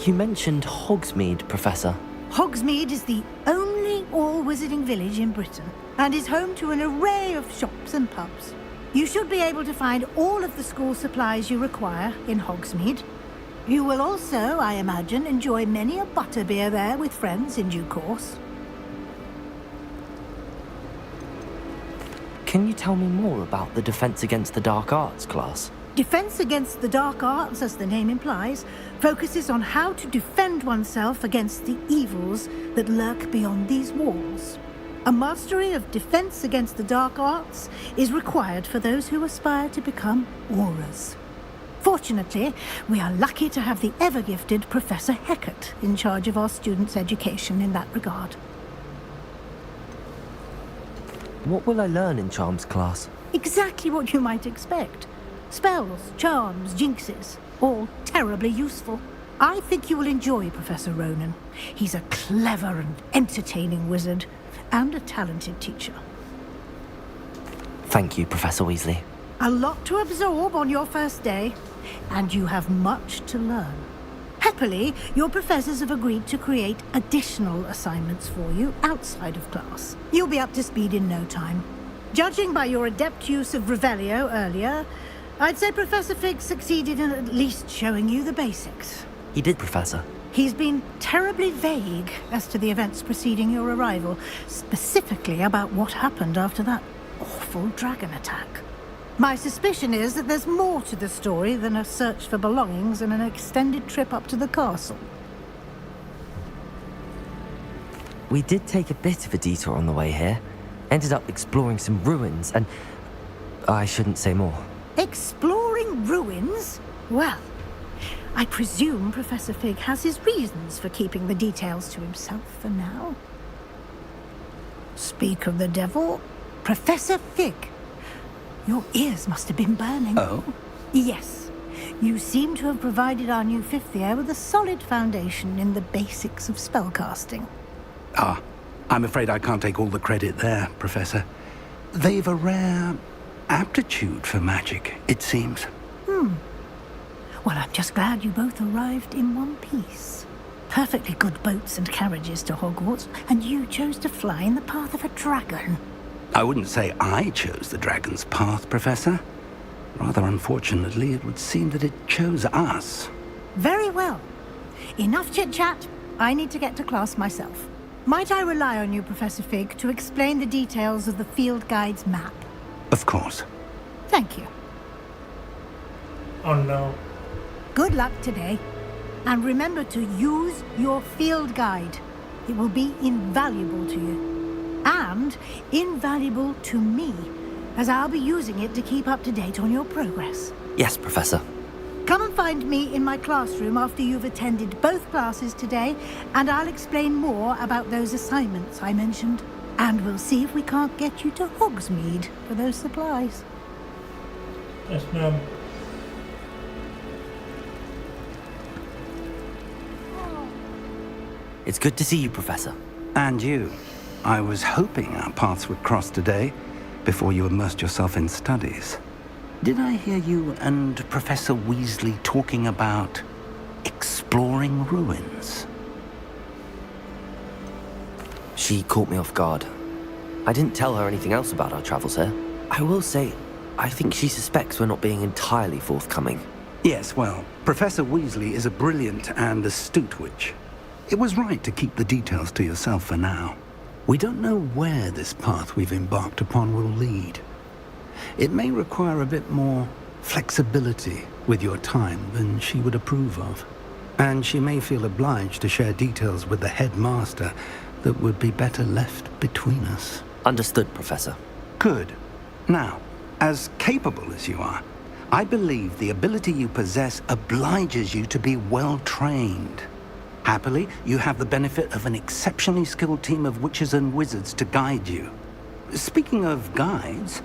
You mentioned Hogsmeade, Professor. Hogsmeade is the only all-wizarding village in Britain and is home to an array of shops and pubs. You should be able to find all of the school supplies you require in Hogsmeade. You will also, I imagine, enjoy many a butterbeer there with friends in due course. Can you tell me more about the Defense Against the Dark Arts class? Defense Against the Dark Arts, as the name implies, focuses on how to defend oneself against the evils that lurk beyond these walls. A mastery of Defense Against the Dark Arts is required for those who aspire to become Aurors. Fortunately, we are lucky to have the ever-gifted Professor Hecat in charge of our students' education in that regard. What will I learn in Charms class? Exactly what you might expect. Spells, charms, jinxes, all terribly useful. I think you will enjoy Professor Ronan. He's a clever and entertaining wizard, and a talented teacher. Thank you, Professor Weasley. A lot to absorb on your first day, and you have much to learn. Happily, your professors have agreed to create additional assignments for you outside of class. You'll be up to speed in no time. Judging by your adept use of Revelio earlier, I'd say Professor Fig succeeded in at least showing you the basics. He did, Professor. He's been terribly vague as to the events preceding your arrival, specifically about what happened after that awful dragon attack. My suspicion is that there's more to the story than a search for belongings and an extended trip up to the castle. We did take a bit of a detour on the way here. Ended up exploring some ruins and... I shouldn't say more. Exploring ruins? Well, I presume Professor Fig has his reasons for keeping the details to himself for now. Speak of the devil, Professor Fig. Your ears must have been burning. Oh? Yes. You seem to have provided our new fifth year with a solid foundation in the basics of spellcasting. Ah, I'm afraid I can't take all the credit there, Professor. They've a rare aptitude for magic, it seems. Well, I'm just glad you both arrived in one piece. Perfectly good boats and carriages to Hogwarts, and you chose to fly in the path of a dragon. I wouldn't say I chose the dragon's path, Professor. Rather unfortunately, it would seem that it chose us. Very well. Enough chit-chat. I need to get to class myself. Might I rely on you, Professor Fig, to explain the details of the field guide's map? Of course. Thank you. Oh no. Good luck today. And remember to use your field guide. It will be invaluable to you. And invaluable to me, as I'll be using it to keep up to date on your progress. Yes, Professor. Come and find me in my classroom after you've attended both classes today, and I'll explain more about those assignments I mentioned. And we'll see if we can't get you to Hogsmeade for those supplies. Yes, ma'am. It's good to see you, Professor. And you. I was hoping our paths would cross today, before you immersed yourself in studies. Did I hear you and Professor Weasley talking about exploring ruins? She caught me off guard. I didn't tell her anything else about our travels here. I will say, I think she suspects we're not being entirely forthcoming. Yes, well, Professor Weasley is a brilliant and astute witch. It was right to keep the details to yourself for now. We don't know where this path we've embarked upon will lead. It may require a bit more flexibility with your time than she would approve of. And she may feel obliged to share details with the headmaster that would be better left between us. Understood, Professor. Good. Now, as capable as you are, I believe the ability you possess obliges you to be well-trained. Happily, you have the benefit of an exceptionally skilled team of witches and wizards to guide you. Speaking of guides,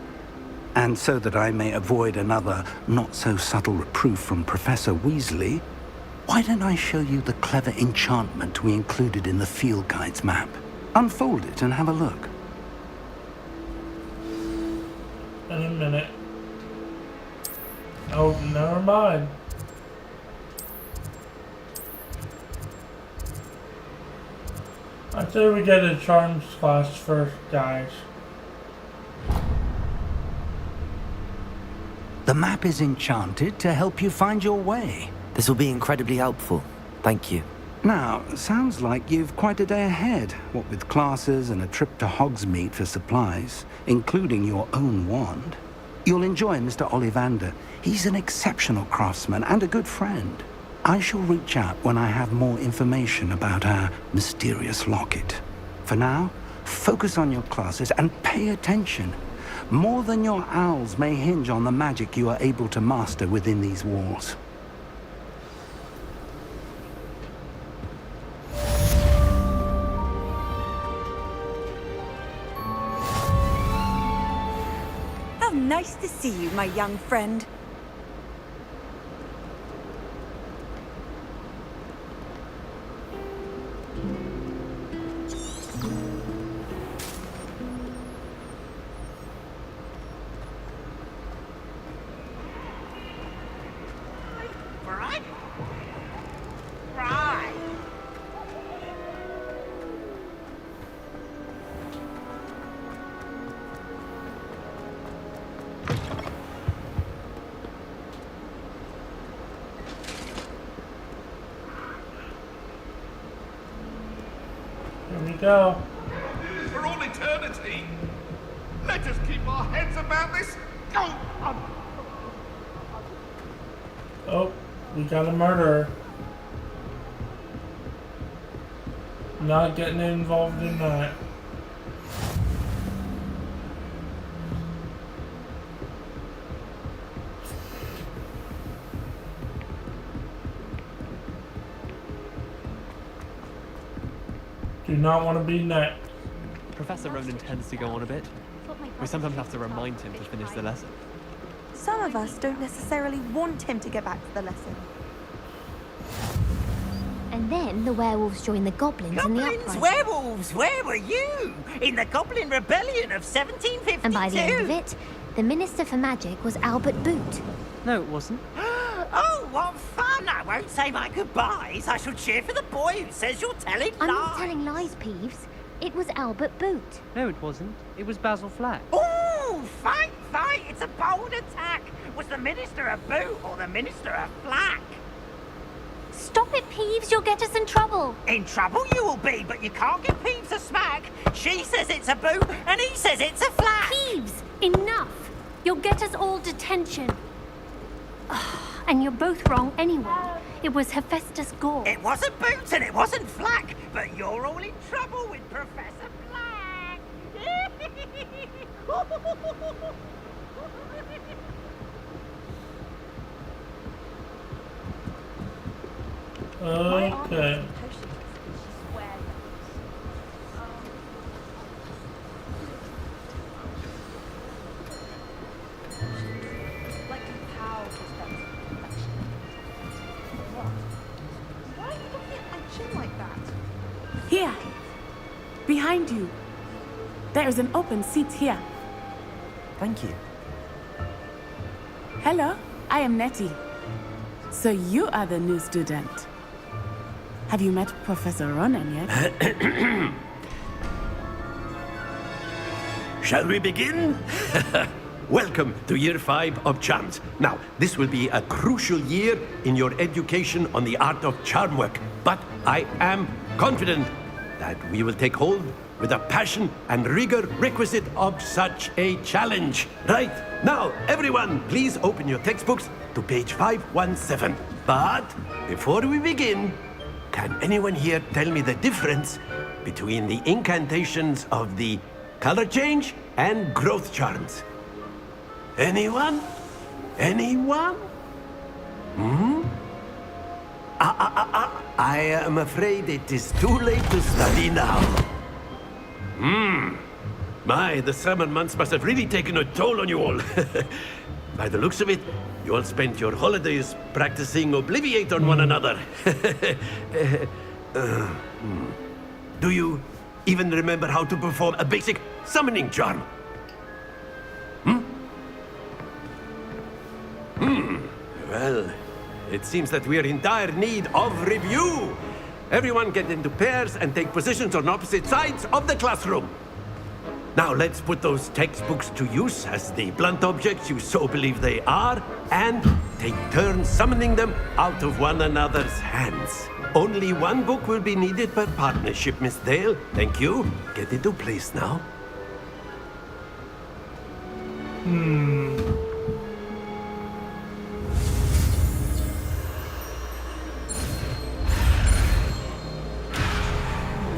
And so that I may avoid another not-so-subtle reproof from Professor Weasley, why don't I show you the clever enchantment we included in the field guide's map? Unfold it and have a look. In a minute. Oh, never mind. I'd say we get a charms class first, guys. The map is enchanted to help you find your way. This will be incredibly helpful. Thank you. Now, sounds like you've quite a day ahead, what with classes and a trip to Hogsmeade for supplies, including your own wand. You'll enjoy Mr. Ollivander. He's an exceptional craftsman and a good friend. I shall reach out when I have more information about our mysterious locket. For now, focus on your classes and pay attention. More than your owls may hinge on the magic you are able to master within these walls. How nice to see you, my young friend. Here we go. For all eternity. Let us keep our heads about this. Go on. Oh, we got a murderer. Not getting involved in that. Do not want to be next. Professor Ronan tends to go on a bit. We sometimes have to remind him to finish the lesson. Some of us don't necessarily want him to get back to the lesson. And then the werewolves joined the goblins in the uprising. Werewolves! Where were you? In the Goblin Rebellion of 1752? And by the end of it, the Minister for Magic was Albert Boot. No, it wasn't. Oh, what fun! I won't say my goodbyes. I shall cheer for the boy who says you're telling lies. I'm not telling lies, Peeves. It was Albert Boot. No, it wasn't. It was Basil Flack. Ooh, fight, fight! It's a bold attack. Was the Minister a Boot or the Minister a Flack? Stop it, Peeves. You'll get us in trouble. In trouble you will be, but you can't give Peeves a smack. She says it's a Boot, and he says it's a Flack. Peeves, enough. You'll get us all detention. And you're both wrong anyway. It was Hephaestus Gore. It wasn't Boot and it wasn't Flack, but you're all in trouble with Professor Flack. Okay. Here, behind you. There is an open seat here. Thank you. Hello, I am Nettie. So you are the new student. Have you met Professor Ronan yet? Shall we begin? Welcome to Year 5 of Charms. Now, this will be a crucial year in your education on the art of charm work, but I am confident that we will take hold with the passion and rigor requisite of such a challenge. Right, now, everyone, please open your textbooks to page 517. But before we begin, can anyone here tell me the difference between the incantations of the color change and growth charms? Anyone? Anyone? I am afraid it is too late to study now. My, the summer months must have really taken a toll on you all. By the looks of it, you all spent your holidays practicing Obliviate on one another. Do you even remember how to perform a basic summoning charm? Well, it seems that we are in dire need of review. Everyone get into pairs and take positions on opposite sides of the classroom. Now let's put those textbooks to use as the blunt objects you so believe they are, and take turns summoning them out of one another's hands. Only one book will be needed per partnership, Miss Dale. Thank you. Get into place now.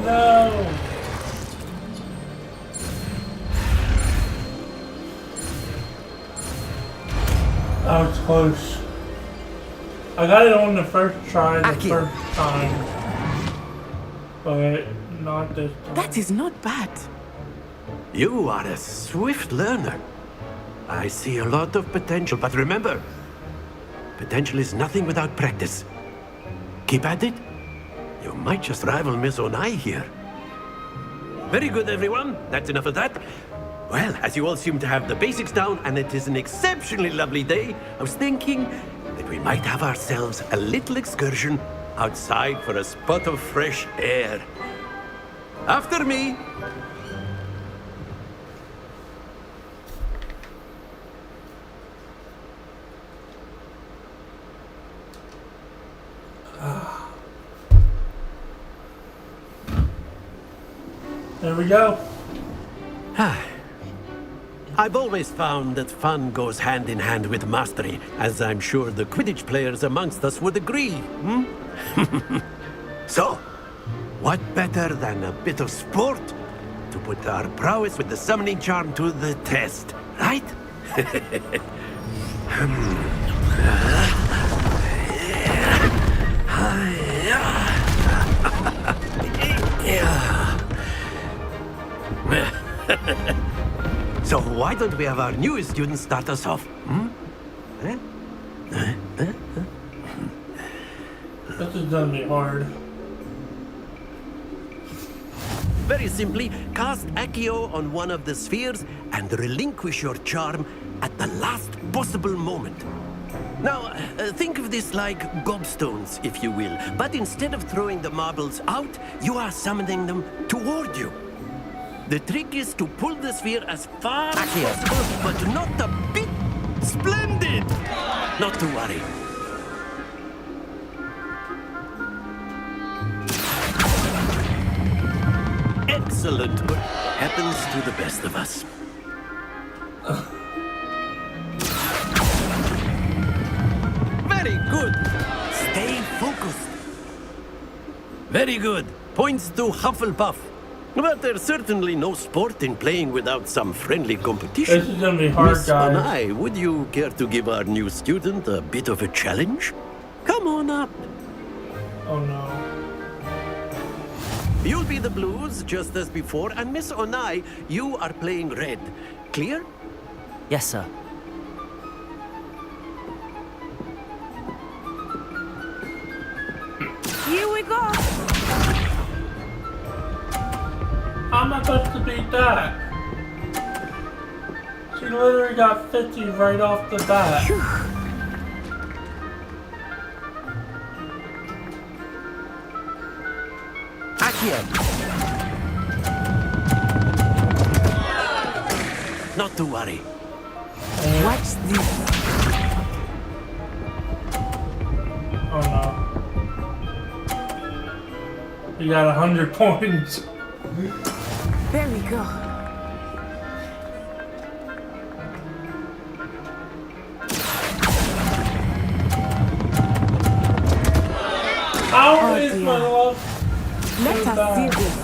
No! That was close. I got it on the first try, first time. But not this time. That is not bad. You are a swift learner. I see a lot of potential, but remember, potential is nothing without practice. Keep at it. You might just rival Miss Onai here. Very good, everyone. That's enough of that. Well, as you all seem to have the basics down, and it is an exceptionally lovely day, I was thinking that we might have ourselves a little excursion outside for a spot of fresh air. After me. There we go. I've always found that fun goes hand in hand with mastery, as I'm sure the Quidditch players amongst us would agree. So, what better than a bit of sport to put our prowess with the summoning charm to the test, right? So why don't we have our newest student start us off? This is gonna be hard. Very simply, cast Accio on one of the spheres and relinquish your charm at the last possible moment. Now, think of this like gobstones, if you will, but instead of throwing the marbles out, you are summoning them toward you. The trick is to pull the sphere as far as possible, but not a bit. Splendid! Not to worry. Excellent work. Happens to the best of us. Very good. Stay focused. Very good. Points to Hufflepuff. But there's certainly no sport in playing without some friendly competition. This is gonna be hard, Miss guys. Onai, would you care to give our new student a bit of a challenge? Come on up. Oh no. You'll be the blues, just as before, and Miss Onai, you are playing red. Clear? Yes, sir. Here we go. How am I supposed to beat that? She literally got 50 right off the bat. Accio. Not to worry. Watch this. Oh no. You got 100 points. There we go. How is my love? Let us see this.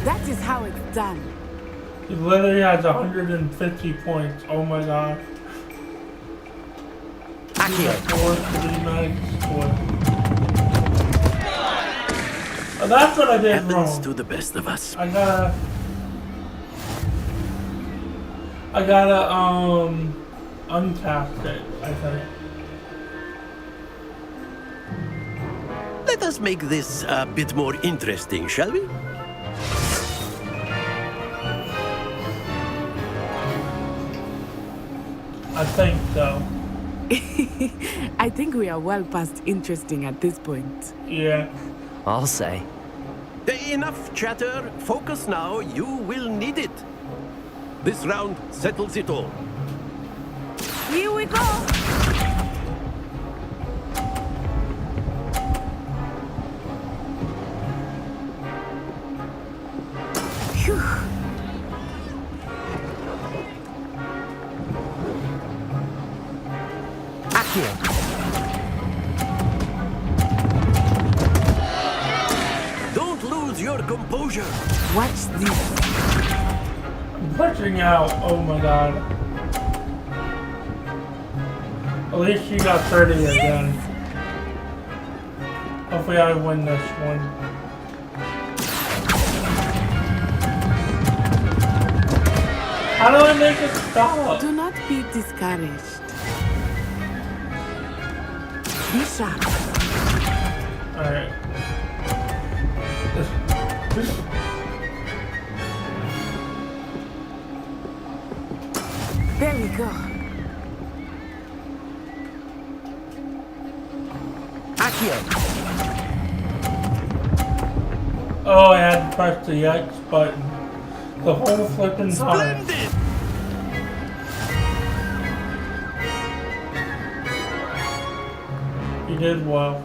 That is how it's done. He literally has 150 points. Oh my god. Accio. 4, 3, 9, 4. Oh, that's what I did Happens wrong. to the best of us. I gotta uncast it, I think. Let us make this a bit more interesting, shall we? I think so. I think we are well past interesting at this point. Yeah. I'll say. Enough chatter. Focus now. You will need it. This round settles it all. Here we go! Phew. Don't lose your composure. Watch this. I'm pushing out. Oh my god. At least she got 30 again. Hopefully I win this one. How do I make it stop? Do not be discouraged. Be sharp. Alright. There we go. Accio! Oh, I had to press the X button. The whole flipping time. Splendid! You did well.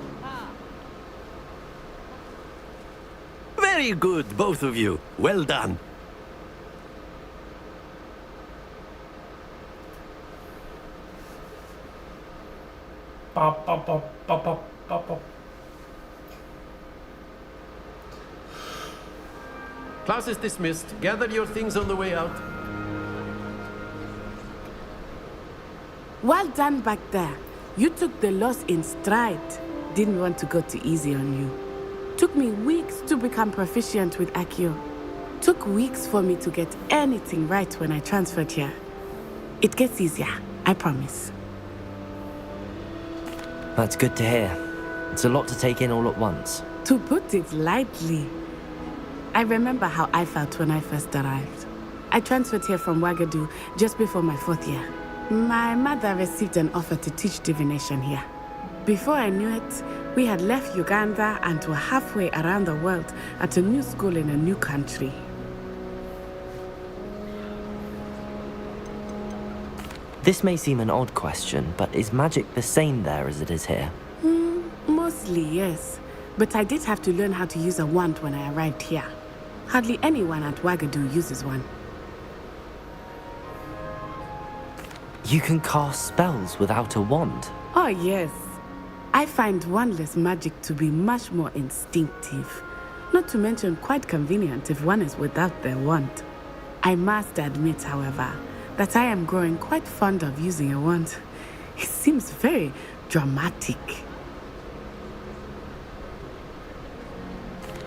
Very good, both of you. Well done. Pop, pop, pop, pop, pop, pop, pop. Class is dismissed. Gather your things on the way out. Well done back there. You took the loss in stride. Didn't want to go too easy on you. Took me weeks to become proficient with Accio. Took weeks for me to get anything right when I transferred here. It gets easier, I promise. That's good to hear. It's a lot to take in all at once. To put it lightly, I remember how I felt when I first arrived. I transferred here from Wagadu just before my 4th year. My mother received an offer to teach divination here. Before I knew it, we had left Uganda and were halfway around the world at a new school in a new country. This may seem an odd question, but is magic the same there as it is here? Mostly, yes. But I did have to learn how to use a wand when I arrived here. Hardly anyone at Wagadu uses one. You can cast spells without a wand? Oh, yes. I find wandless magic to be much more instinctive. Not to mention quite convenient if one is without their wand. I must admit, however, that I am growing quite fond of using a wand. It seems very dramatic.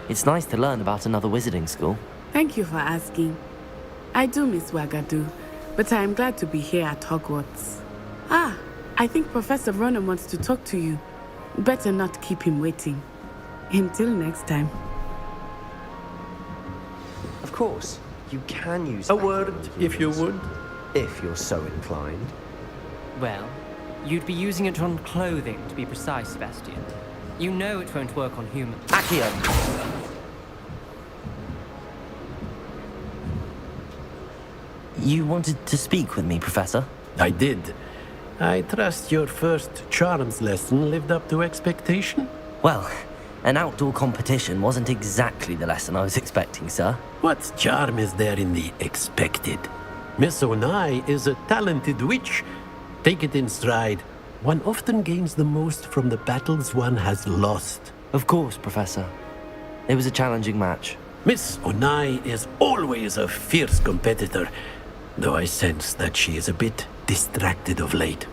It's nice to learn about another wizarding school. Thank you for asking. I do miss Wagadu, but I am glad to be here at Hogwarts. Ah, I think Professor Ronan wants to talk to you. Better not keep him waiting. Until next time. Of course, you can use a word, if you would. If you're so inclined. Well, you'd be using it on clothing, to be precise, Sebastian. You know it won't work on humans. Accio! You wanted to speak with me, Professor? I did. I trust your first charms lesson lived up to expectation? Well, an outdoor competition wasn't exactly the lesson I was expecting, sir. What charm is there in the expected? Miss Onai is a talented witch. Take it in stride. One often gains the most from the battles one has lost. Of course, Professor. It was a challenging match. Miss Onai is always a fierce competitor, though I sense that she is a bit distracted of late.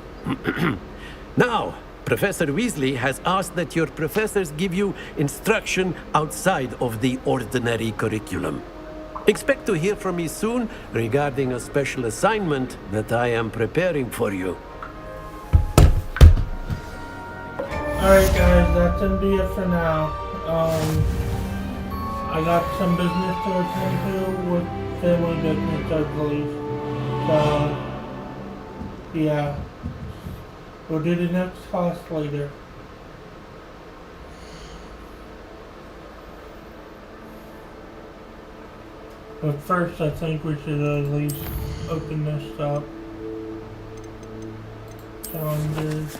Now, Professor Weasley has asked that your professors give you instruction outside of the ordinary curriculum. Expect to hear from me soon regarding a special assignment that I am preparing for you. Alright guys, that's gonna be it for now. I got some business to attend to with family business, I believe. So, yeah. We'll do the next class later. But first, I think we should at least open this up. Challenges.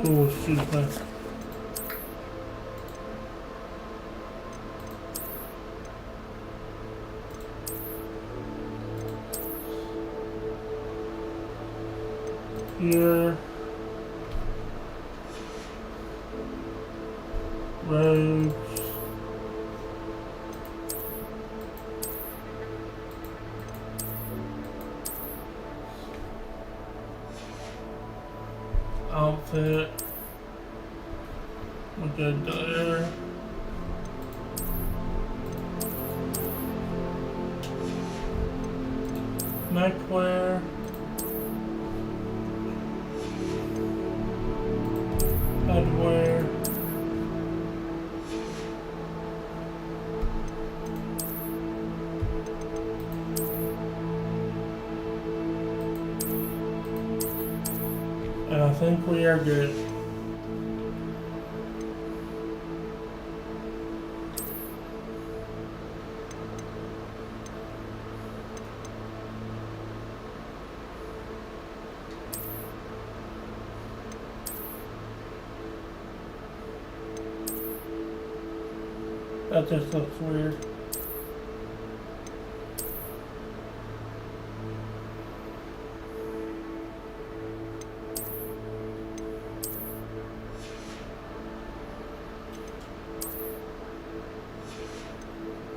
Oh, excuse me. Here. Roads. Outfit. We're good there. Neckwear. Headwear. And I think we are good. That just looks weird.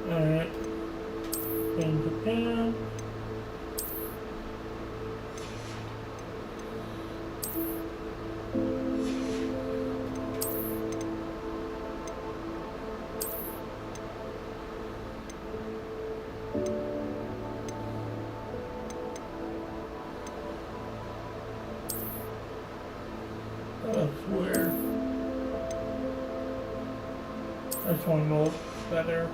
Alright. In Japan. That's weird. This one looks better.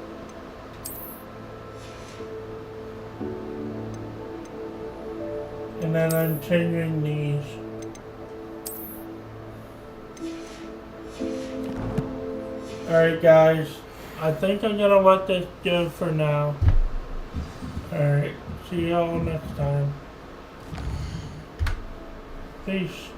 And then I'm changing these. Alright guys, I think I'm gonna let this go for now. Alright, see y'all next time. Peace.